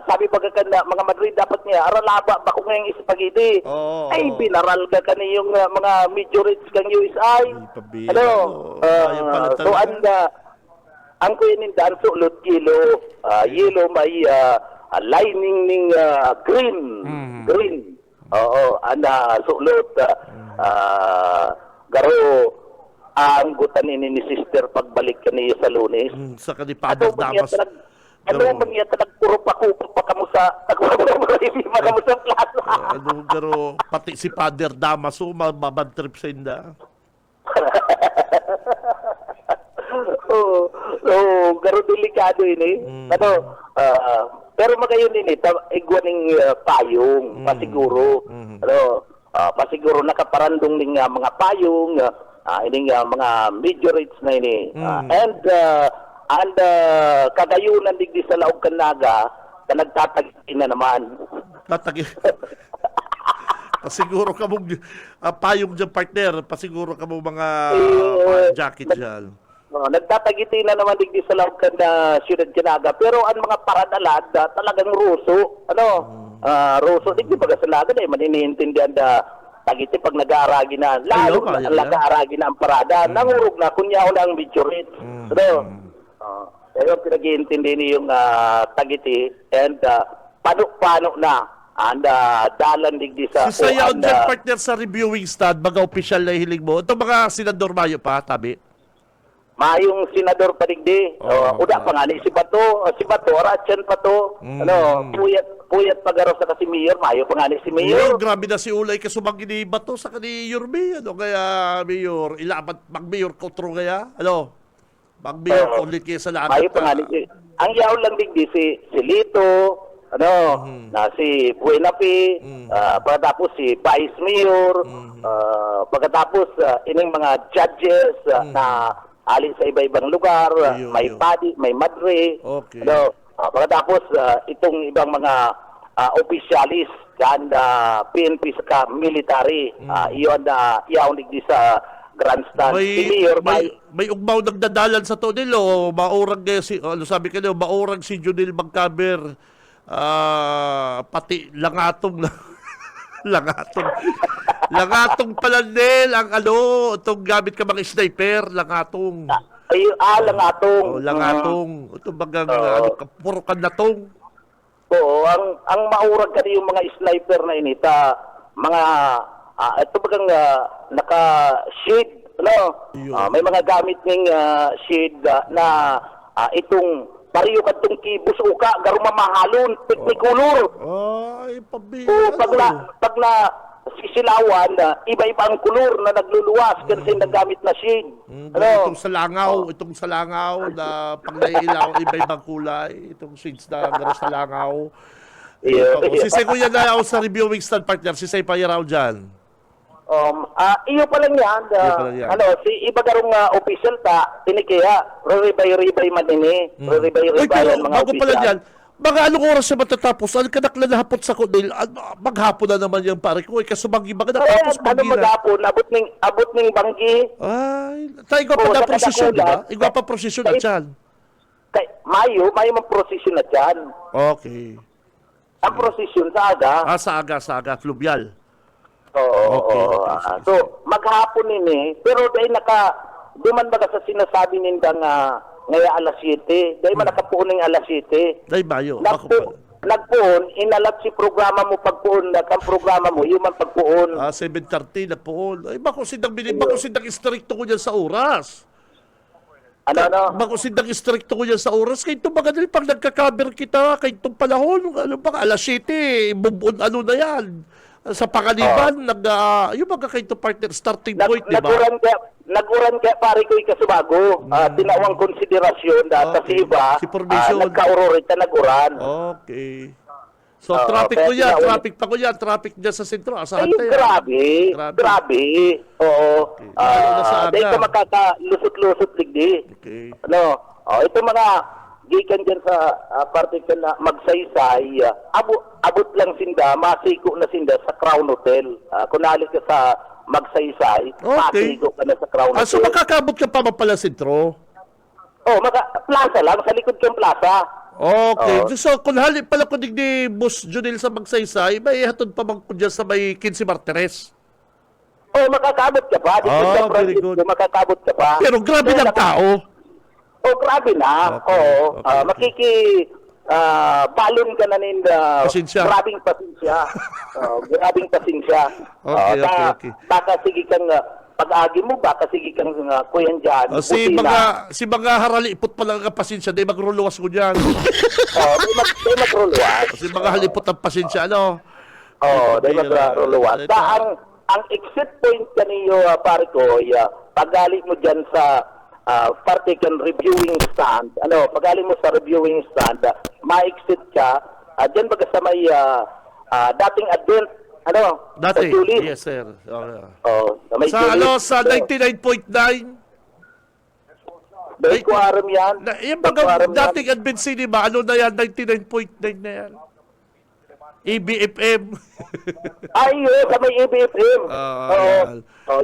sabi pagkakanda, mga Madrid dapat niya, aralaba ba kung ngayong spaghetti? Ay, binaral ka yung mga meteorites kang USI. So, ang kuya ninda, ang sulot yellow, may lining ning green. Green. Sulot, garo, ang gutan ni sister pagbalik ka niyo sa Lunes. Sa kanipader damas. Ano bang yan puro pakupak pa kamusa sa plaza. Garo, pati si Father Damaso, mabad trip sa inda. Garo delikado ini. Pero magayon ini, igwaning payong, pasiguro. Pasiguro nakaparandong ning mga payong, ini mga meteorites na ini. And kagayunan digdi sa laog kanaga na nagtatagin na naman. Pasiguro ka mong payong dyan, partner. Pasiguro ka mong mga jacket dyan. Nagtatagiti na naman digdi sa laog na siyudad kanaga. Pero ang mga paradalad talagang ruso. Roso, di ba kasalagan maniniintindihan da tagiti pag nag-aaragi na, lalo Ayaw, nag-aaragi na ang parada, nangurog na, kunyaw na ang video rate. Pero pinag-iintindi niyo yung tagiti and paano na and dalan digdi sa Si Sayaw dyan, partner sa reviewing stand, mga opisyal na hiling mo. Ito mga senador Mayo pa, tabi. Mayong senador pa digdi. Uda pa nga ni si Bato, Ratchan pa to. Puyat pagaro sa kasi mayor, mayo pa nga ni si mayor. Grabe na si Ulay kasumang giniba to sa kani Yorme. Ano kaya, Mayor? Ilaban, mag-Mayor kotro kaya? Ano? Mag-Mayor ulit kaya sa lahat. Mayo pa nga ni ang yaw lang digdi si Lito, na si Buenapi, pagkatapos si Vice Mayor, pagkatapos ining mga judges na alin sa iba-ibang lugar, may Padi, may Madre, Okay. pagkatapos itong ibang mga opisyalis kan PNP sa military, iyon iyaw digdi sa grandstand. Si Mayor, may ugmaw nagdadalan sa to nilo. Maurang si, ano sabi kayo, maurang si Junil Magcaber. Pati langatong na. Langatong pala nil ang itong gamit ka mga sniper, langatong. Langatong. Langatong. Ito bagang puro kan na tong. Oo, ang maurag ka yung mga sniper na inita, mga ito bagang naka-shade, may mga gamit ng shade na itong pariyo kadtong kibus uka garo mamahalon teknikulor. Ay, pabira. Pag na sisilawan, iba-iba ang kulor na nagluluwas kasi nagamit na shade. Itong sa langaw na pag naiilaw, iba-ibang kulay. Itong shades na garo sa langaw. Sisay ko yan na ako sa reviewing stand, partner. Sisay pa yaraw dyan. Iyo pa lang yan. Si iba garong official ta, tinikiya, ribay-ribay man ini. Ribay-ribay ang mga bago official. pala yan, mga anong oras siya matatapos? Ano ka naklalahapot sa kudil? Maghapon na naman yan, pare ko. Kasubagi ba ka natapos banggi na? Maghapon, abot ning banggi. Ay, tayo igwa pa na prosesyon, di ba? Igwa pa prosesyon na dyan. Mayo mang prosesyon na dyan. Okay. Ang prosesyon sa aga. Sa aga, fluvial. Oo. So, maghapon ini, pero dahil duman baga sa sinasabi nindang ngaya alas 7, dahil man nakapuon ng alas 7. Dahil bayo. Nagpuon, inalat si programa mo pagpuon, kang programa mo, yung man pagpuon. 7:30 nagpuon. Ay, bako sindang istrikto ko dyan sa oras. Bako sindang istrikto ko dyan sa oras. Kaya itong mga dali, pag nagka-cover kita, kaya itong panahon, alas 7, bubuon, na yan. Sa Pangaliban, yung mga kayo partner, starting point, di ba? Naguran kaya pare ko ikasubago. Tinawang konsiderasyon data si iba. Si formation. Nagkaurorita naguran. Okay. So, traffic ko yan. Traffic dyan sa sentro. Asahan tayo. Grabe. Oo. Dahil ka makakalusot-lusot ligdi. Okay. Ito mga gikan dyan sa particle na magsaysay, abot lang sinda, masiko na sinda sa Crown Hotel. Kung nalis ka sa magsaysay, masiko ka na sa Crown Hotel. So makakabot ka pa pala sentro? Plaza lang, sa likod kang plaza. Okay. So kung halip pala ko digdi Boss Junil sa magsaysay, may hatod pa man ko dyan sa may 15 Martires. Makakabot ka pa. Very good. Makakabot ka pa. Pero grabe ng tao. Grabe na. Okay. Balon ka na Pasensya. Grabing pasensya. Grabing pasensya. Okay. Baka sige kang pag-agi mo, baka sige kang kuyan dyan. Si mga haralipot pa lang ang pasensya, di magruluwas ko dyan. Di magruluwas. Si mga halipot ang pasensya, di magruluwas. Ang exit point kaniyo, pare ko, pag-gali mo dyan sa particle reviewing stand, pagaling mo sa reviewing stand, ma-exit ka, dyan baga sa may dating adult, Dati? sa Julie. Yes, sir. May Sa Julie. sa 99.9? Dahil ko aram yan. Yung baga dating Advent Cinema, na yan? 99.9 na yan. EBFM. Sa may EBFM.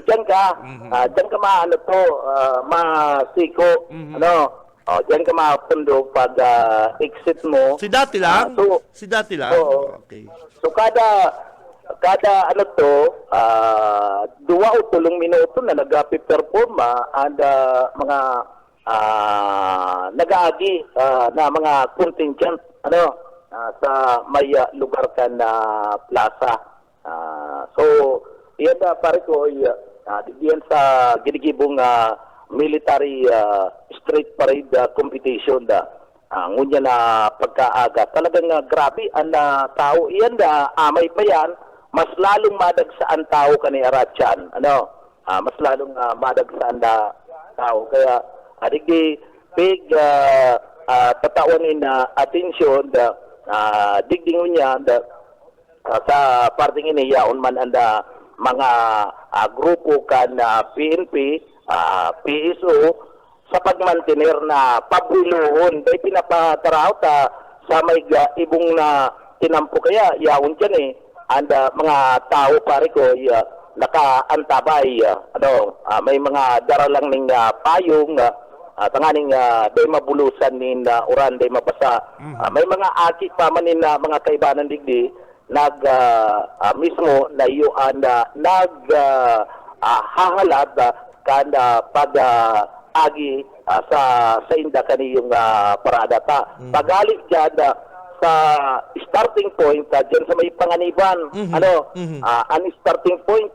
Dyan ka. Dyan ka masiko. Diyan ka mapundo pag exit mo. Si dati lang? Si dati lang? Oo. Okay. So kada ano to, 2 o 3 minuto na nag-perform and mga nag-aagi na mga contingent sa may lugar ka na plaza. So iyan pare ko diyan sa ginigibong military street parade competition ngunya na pagkaaga. Talagang grabe ang tao. Iyan amay pa yan, mas lalong madagsaan tao kani Aratyan. Mas lalong madagsaan tao. Kaya digdi big tatawanin atensyon digdingon niya sa parting ini yaon man anda mga grupo kan PNP, PSO sa pagmantener na pabuloon day pinapataraw sa may ibong na tinampo kaya yaon dyan anda mga tao pare ko nakaantabay may mga daralang ning payong tanganing day mabulusan nin uran day mabasa may mga aki pa man nin mga kaibanan digdi mismo na iyuan hahalad kada pag agi sa inda kaniyong parada pagali dyan sa starting point dyan sa may Panganiban ang starting point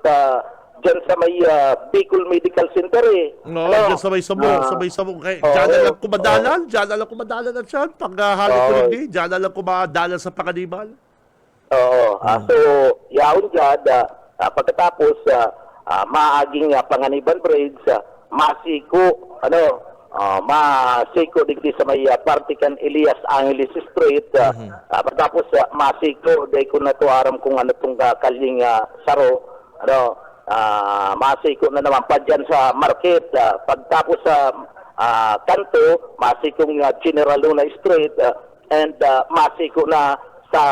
dyan sa may Bicol Medical Center Dyan sa may sabong. Dyan na lang kumadalan. Dyan na lang kumadalan na siya. Pag halik ko hindi, dyan na lang kumadalan sa Panganiban. So yaon dyan pagkatapos maaging Panganiban Bridge masiko masiko digdi sa may Partikan Elias Angeles Street pagkatapos masiko day ko na to aram kung ano tong kaling saro masiko na naman pa dyan sa market pagtapos sa kanto masikong General Luna Street and masiko na sa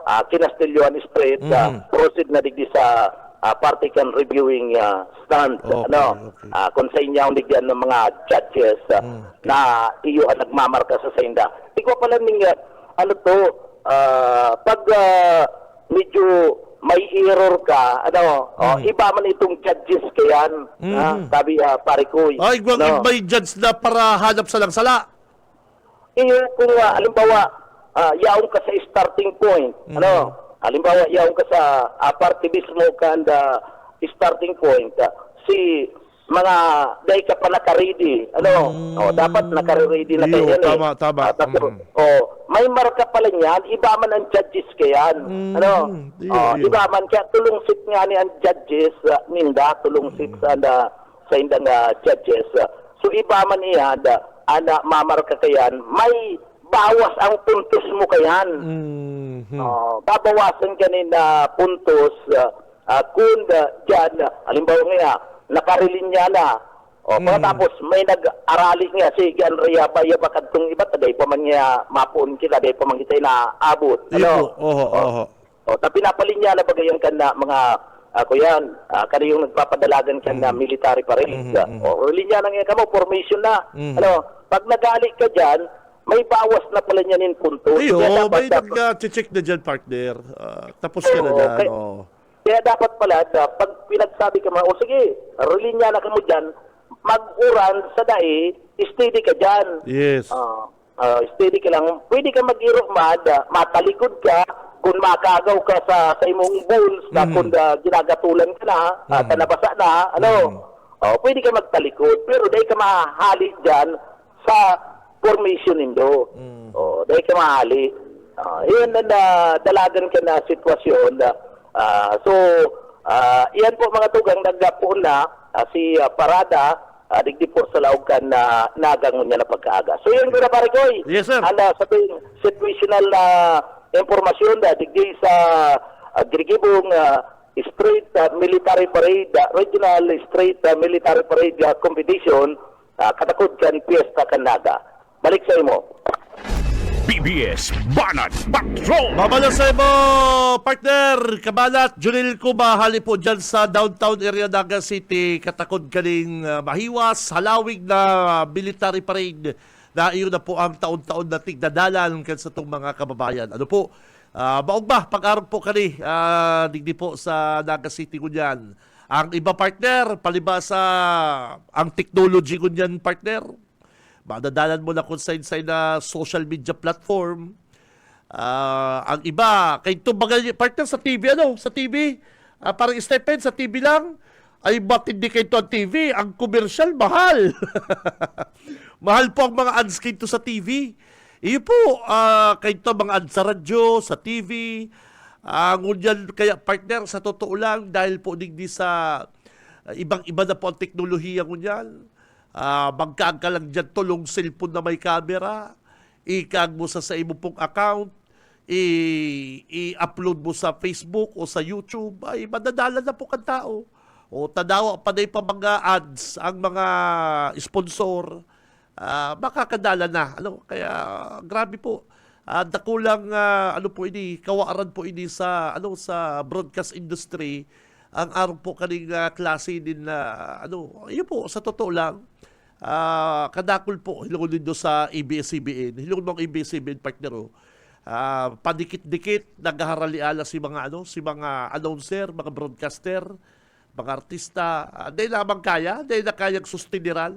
Kinastilloan Street proceed na digdi sa Partikan reviewing stand kung sa inyo ang digyan ng mga judges na iyo ang nagmamarka sa sainda. Ikaw pala ning pag medyo may error ka iba man itong judges kayan sabi pare ko May judge na para hanap sa langsala. iyo kung halimbawa yaong ka sa starting point halimbawa yaong ka sa party mismo kanda starting point si mga day ka pa naka-ready dapat naka-ready na kayo tama may marka pala niyan iba man ang judges kayan iba man kaya tulong sit nga ni ang judges ninda tulong sit sa indang judges so iba man iyan mamarka kayan may bawas ang puntos mo kayan babawasan ka na puntos kung dyan halimbawa nga nakarilinya na tapos may nag-arali nga si Andrea Baya bakadtong iba taday pa man niya mapuon kita day pa man kita na abot tapi napalinya na bagayan ka na mga kuyan kaniyong nagpapadalagan ka na military pa rin linya na nga ka mo formation na pag nagali ka dyan may bawas na pala niya nin punto. May nag-check na dyan, partner. Tapos ka na dyan. Kaya dapat pala, pag pinagsabi ka mga, sige, relinya na ka mo dyan, mag-uran sa dae, steady ka dyan. Yes. Steady ka lang. Pwede ka mag-irumad, matalikod ka, kung makagaw ka sa imong bulls, kung ginagatulan ka na, kanabasa na, pwede ka magtalikod. Pero dahil ka mahali dyan sa formation nindo. Dahil ka mahali. Iyan na dalagan ka na sitwasyon. Iyan po mga tugang nagdapoon na si Parada digdi po sa laog ka na nagangon niya na pagkaaga. So yun ko na pare ko. Yes, sir. Sa situational informasyon digdi sa Girigibong Street Military Parade, Regional Street Military Parade Competition, katakod kan Fiesta Kanaga. Balik sa imo. BBS Banat Patrol! Mabalasay mo, partner! Kabalat, Junil Cuba, hali po dyan sa downtown area Naga City, katakod kaning mahiwas, halawig na military parade na iyon na po ang taon-taon na tigdadalan kan sa itong mga kababayan. Ano po? Baog ba? Pag-araw po kani, digdi po sa Naga City kunyan. Ang iba partner, palibasa ang technology kunyan partner. Madadalan mo na kung sa na social media platform. Ang iba, kay tumbagal partner sa TV, sa TV. Parang Stephen, sa TV lang. Ay, ba't hindi kayo ang TV? Ang commercial, mahal. Mahal po ang mga ads kayo sa TV. Iyo po, kayo mga ads sa radyo, sa TV. Ngunyan, kaya partner, sa totoo lang, dahil po digdi sa ibang-iba na po ang teknolohiya ngunyan. Magkaan ka lang dyan tulong cellphone na may camera. Ikag mo sa imo pong account. I-upload mo sa Facebook o sa YouTube. Ay, madadala na po kang tao. O tadawa pa na pa mga ads ang mga sponsor, makakadala na. Kaya grabe po. Dakulang po ini, kawaaran po ini sa sa broadcast industry. Ang araw po kaning klase din na yun po sa totoo lang. Kadakol po hilungon din do sa ABS-CBN. Hilungon ng ABS-CBN partner padikit-dikit naghaharaliala si mga si mga announcer, mga broadcaster, mga artista, dahil lamang kaya, dahil na kayang sustiniran,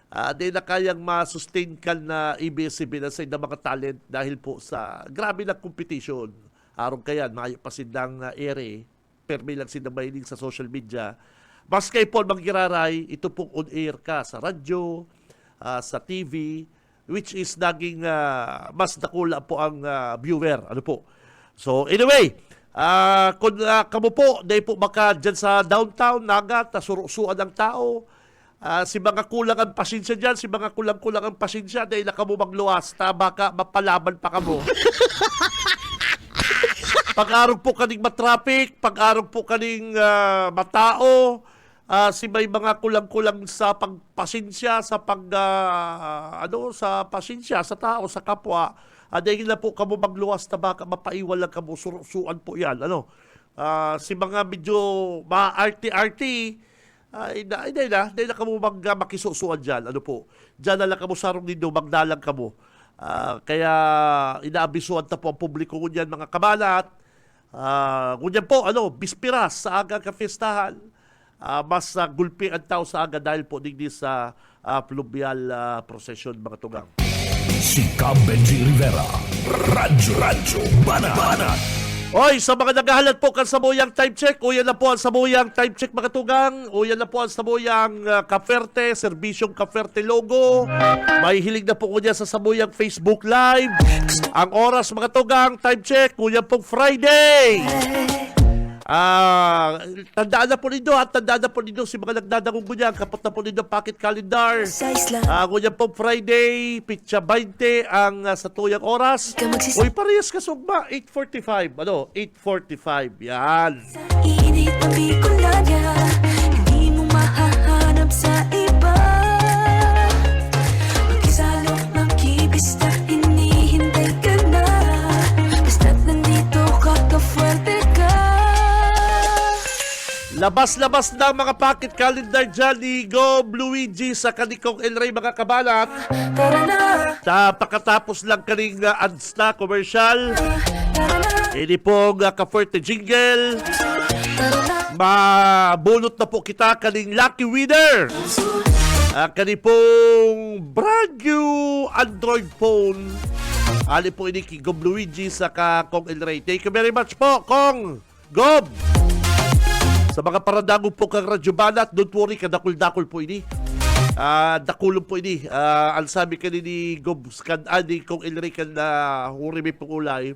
dahil na kayang masustain ka na ABS-CBN sa mga talent dahil po sa grabe na competition. Arong kaya, maayo pa silang ere, permi lang silang mahiling sa social media. Mas kayo po magkiraray, ito pong on-air ka sa radyo, sa TV, which is naging mas nakula po ang viewer. Ano po? So, anyway, kung kamo po, dahil po baka dyan sa downtown, Naga, nasurusuan ng tao, si mga kulang ang pasensya dyan, si mga kulang-kulang ang pasensya, dahil na kamo magluwas, baka mapalaban pa kamo. Pag-araw po kaning matraffic, pag-araw po kaning matao, si may mga kulang-kulang sa pagpasensya, sa sa pasensya, sa tao, sa kapwa. Dahil na po kamo magluwas na baka mapaiwal lang kamo, surusuan po yan. Si mga medyo ma-arty-arty, dahil na kamo makisusuan dyan. Dyan na lang kamo sarong nindo, magdalang kamo. Kaya inaabisuan na po ang publiko ngunyan mga kabalat. Ngunyan po, bispiras sa aga kafestahan. Mas gulpi ang tao sa aga dahil po digdi sa fluvial procession mga tugang. Si Cam Benji Rivera, Radyo Banat. Oy, sa mga naghahalat po kan Samuyang Time Check, uyan na po ang Samuyang Time Check mga tugang, uyan na po ang Samuyang Kaferte, Serbisyong Kaferte logo. May hilig na po ko niya sa Samuyang Facebook Live. Ang oras mga tugang, time check, uyan pong Friday. Tandaan na po ninyo at tandaan na po ninyo si mga nagdadangong ganyan, kapot na po ninyo pocket calendar. Ganyan po Friday, pitsa 20 ang sa tuyang oras. Uy, parehas ka sugma, 8:45. 8:45. Yan. Init na Bicolania, hindi mo mahahanap sa iba. Makisalo ng kibis na hinihintay ka na. Basta't nandito ka, kafuerte ka. Labas-labas na mga pocket calendar dyan ni Gob Luigi sa kanikong El Rey mga kabalat. Tara na, Pakatapos lang kaning ads na commercial. tara na, Ini pong ka-forte jingle. tara na. Mabunot na po kita kaning lucky winner. Kani pong brand new Android phone. Ali po ini kay Gob Luigi sa Kong El Rey. Thank you very much po, Kong Gob. Sa mga paradago po kang Radyo Banat, don't worry, kadakul-dakul po ini. Dakulong po ini. Ang sabi ka ni Gob, ni Kong El Rey kan huri may pangulay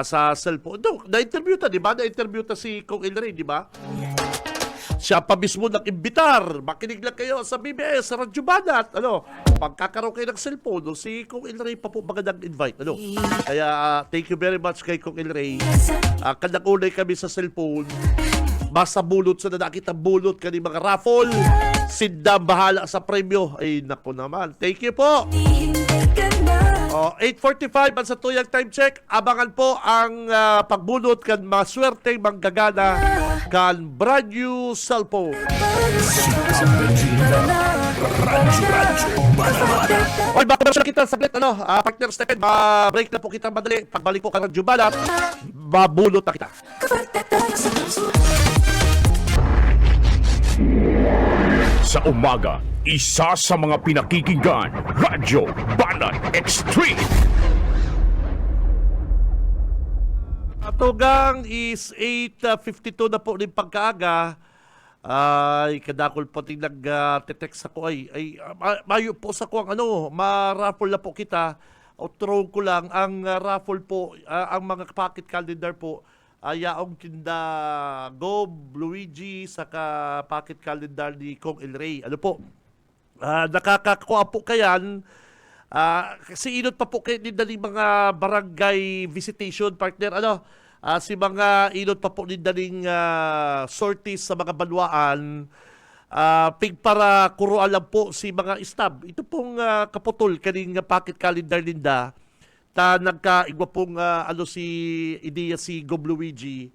sa cellphone. Na-interview ta, di ba? Na-interview ta si Kong El Rey, di ba? Siya pa mismo nag-imbitar. Makinig lang kayo sa BBS, sa Radyo Banat. Pagkakaroon kayo ng cellphone, si Kong El Rey pa po magandang invite. Kaya thank you very much kay Kong El Rey. Kanang-unay kami sa cellphone. Basta bulot sa nakita bulot kani mga raffle. Sindam bahala sa premyo. Ay, nako naman. Thank you po. Hinihintay ka na. 8:45 ang sa tuyang time check. Abangan po ang pagbunot kan maswerteng manggagana kan brand new cellphone. Si Cam Benji Rivera, Radyo Banat. Oy, baka na kita saglit, partner Stephen, break na po kita madali. Pagbalik po ka ng Jubalat, mabulot na kita. Sa umaga, isa sa mga pinakikinggan, Radyo Banat Extreme. Tugang is 8:52 na po ng pagkaaga. Ay, kadakol po ting nag-text ako mayo po sa ko ang ma-raffle na po kita. Outro ko lang ang raffle po, ang mga pocket calendar po. Yaong tinda Gob, Luigi, saka pocket calendar ni Kong El Rey. Ano po? Nakakakuha po kayan. Kasi inot pa po kayo din daling mga barangay visitation partner. Si mga inot pa po din daling sorties sa mga banwaan. Pig para kuruan lang po si mga stab. Ito pong kaputol kaning pocket calendar linda. Ta nagkaigwa pong si ideya si Gob Luigi.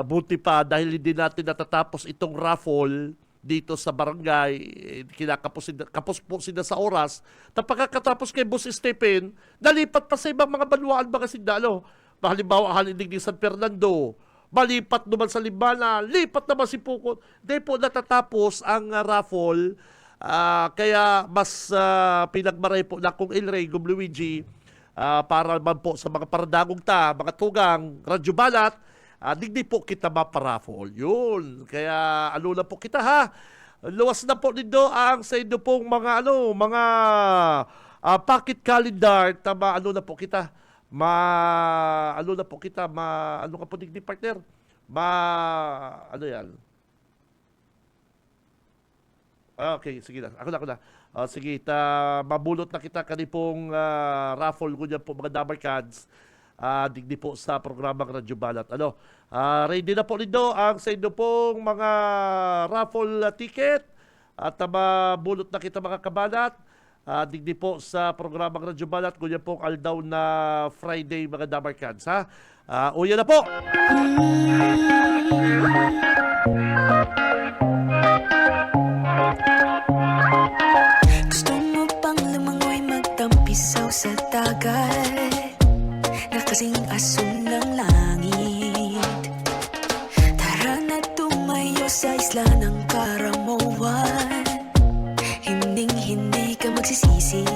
Buti pa dahil hindi natin natatapos itong raffle dito sa barangay, kapos po sila sa oras. Pagkatapos kay Boss Stephen, nalipat pa sa ibang mga banwaan mga sindalo. Halimbawa, halinig ni San Fernando, malipat naman sa Libana, lipat naman si Pukot. Di po natatapos ang raffle, kaya mas pinagmaray po na kung El Rey, Gob Luigi, para naman po sa mga paradagong mga tugang, Radyo Balat, digdi po kita maparaffle. Yun. Kaya na po kita ha. Luwas na po dito ang sa inyo pong mga mga pocket calendar. Tama, na po kita. Na po kita. Ka po digdi partner? Yan? Okay, sige na. Ako na. Sige, mabulot na kita kanipong raffle ko dyan po mga number cards. Digdi po sa programang Radyo Balat. Ready na po dito ang sa inyo pong mga raffle ticket at mabulot na kita mga kabalat. Digdi po sa programang Radyo Balat. Ganyan pong aldaw na Friday mga number cards. Uya na po! Gusto mo pang lumangoy magtampisaw sa dagat na kasing aso ng langit. Tara na tumayo sa isla ng Karamoan. Hinding-hindi ka magsisisi.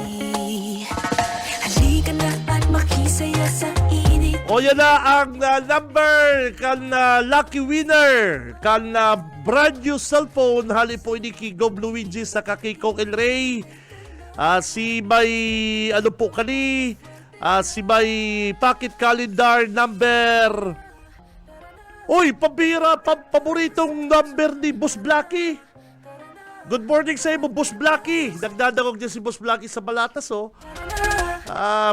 Halika na at makisaya sa init. O yan na ang number kan lucky winner kan brand new cellphone hali po ini kay Gob Luigi sa kakikong El Rey. Si may si may pocket calendar number. Uy, pabira, paboritong number ni Boss Blacky. Good morning sa iyo, Boss Blacky. Nagdadagog niya si Boss Blacky sa Balatas,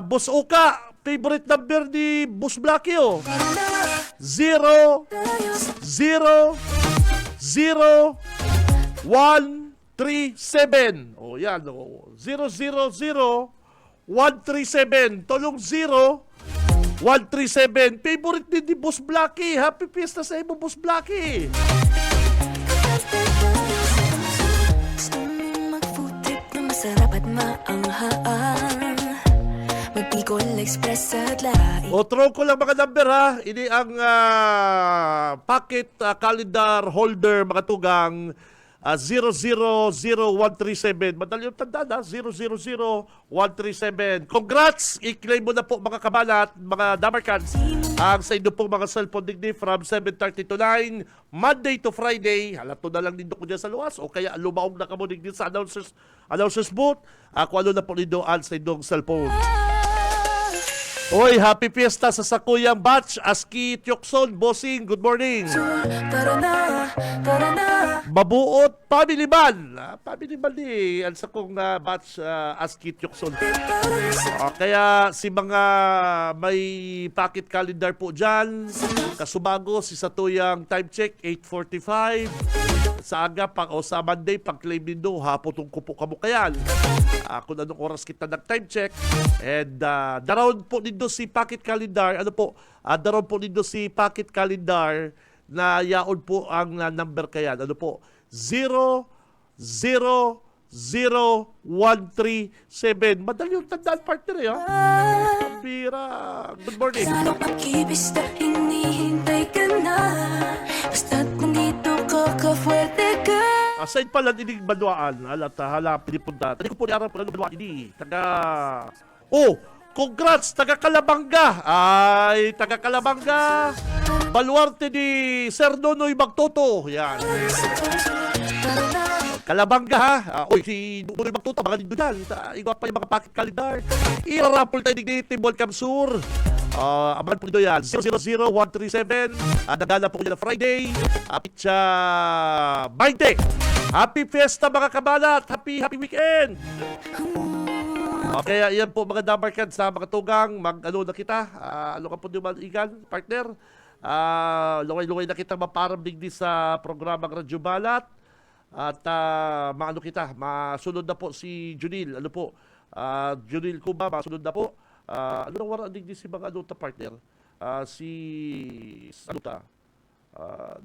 Boss Oka, favorite number ni Boss Blacky, 0 0 0 1 3 7. Yan, 0 0 0 137. Tolong 0 137. Favorite din ni Boss Blacky. Happy Fiesta sa iyo, Boss Blacky. Gusto mo mag-food trip na masarap at maanghaan. Mag-Bicol Express at laing. Throw ko lang mga number ha. Ini ang pocket calendar holder mga tugang 000137. Madali yung tanda na, 000137. Congrats! I-claim mo na po mga kabalat, mga damarkans, ang sa inyo pong mga cellphone digdi from 7:30 to 9, Monday to Friday. Halato na lang din ko dyan sa luwas o kaya lumaong na ka mo digdi sa announcers booth. Kung na po nindoan sa inyong cellphone. Oy, happy fiesta sa sakuyang batch. Aski Tyokson, bossing, good morning. Tara na, tara na. Mabuot, family man. Family man ni ang sakong batch Aski Tyokson. Kaya si mga may pocket calendar po dyan, kasubago si Satuyang time check, 8:45. Sa aga o sa Monday, pag-claim nindo, hapon ko po kamukayan. Kung anong oras kita nag-time check. And daroon po nindo si pocket calendar. Daroon po nindo si pocket calendar na yaon po ang number kayan. 0 0 0137. Madali yung tandaan, partner eh, ha? Pira. Good morning. Sa pag-ibig na hinihintay ka na. Basta't nandito ka, kafuerte ka. Aside pala dinig Banwaan, halap pinipunta. Tadi ko po niarap po ng Banwaan ini. Congrats, taga Calabanga. Ay, taga Calabanga. Baluarte ni Sir Nonoy Magtoto. Yan. Calabanga ha. Si Nonoy Magtoto, mga nito dyan. Igwa pa yung mga pocket calendar. Irarapol tayo ni Team Welcome Sur. Aman po nito yan. 000137. Nagala po niya na Friday. Pitsa 20. Happy Fiesta mga kabalat! Happy weekend! Okay, yan po mga dabarkan sa mga tugang. Mag-ano na kita. Ano ka po yung igan, partner? Lungay-lungay na kita maparambing din sa programang Radyo Balat. At maano kita, masunod na po si Junil. Ano po? Junil Kuba, masunod na po. Ano nang warang din si mga ano ta partner? Ano ta?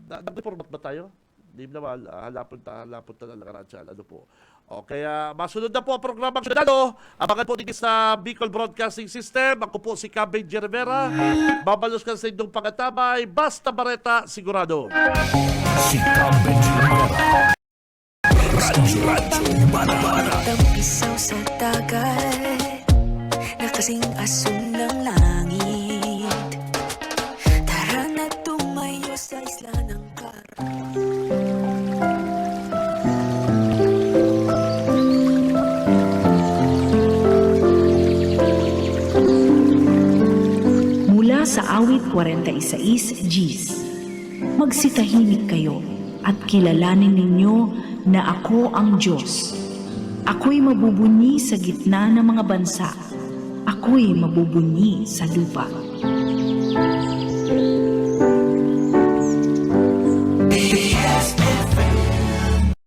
Nag-reformat ba tayo? Hindi naman, halapon ta lang karadyan. Ano po? O kaya, masunod na po ang programang Sunado. Abangan po din sa Bicol Broadcasting System. Ako po si Cab Benji Rivera. Babalos ka sa inyong pangatabay. Basta Bareta, sigurado. Si Cab Benji Rivera. Radyo Bana. Tampisaw sa dagat na kasing asun ng langit. Tara na tumayo sa isla ng Mula sa awit 46 Gs, magsitahimik kayo at kilalanin ninyo na ako ang Diyos. Ako'y mabubunyi sa gitna ng mga bansa. Ako'y mabubunyi sa lupa.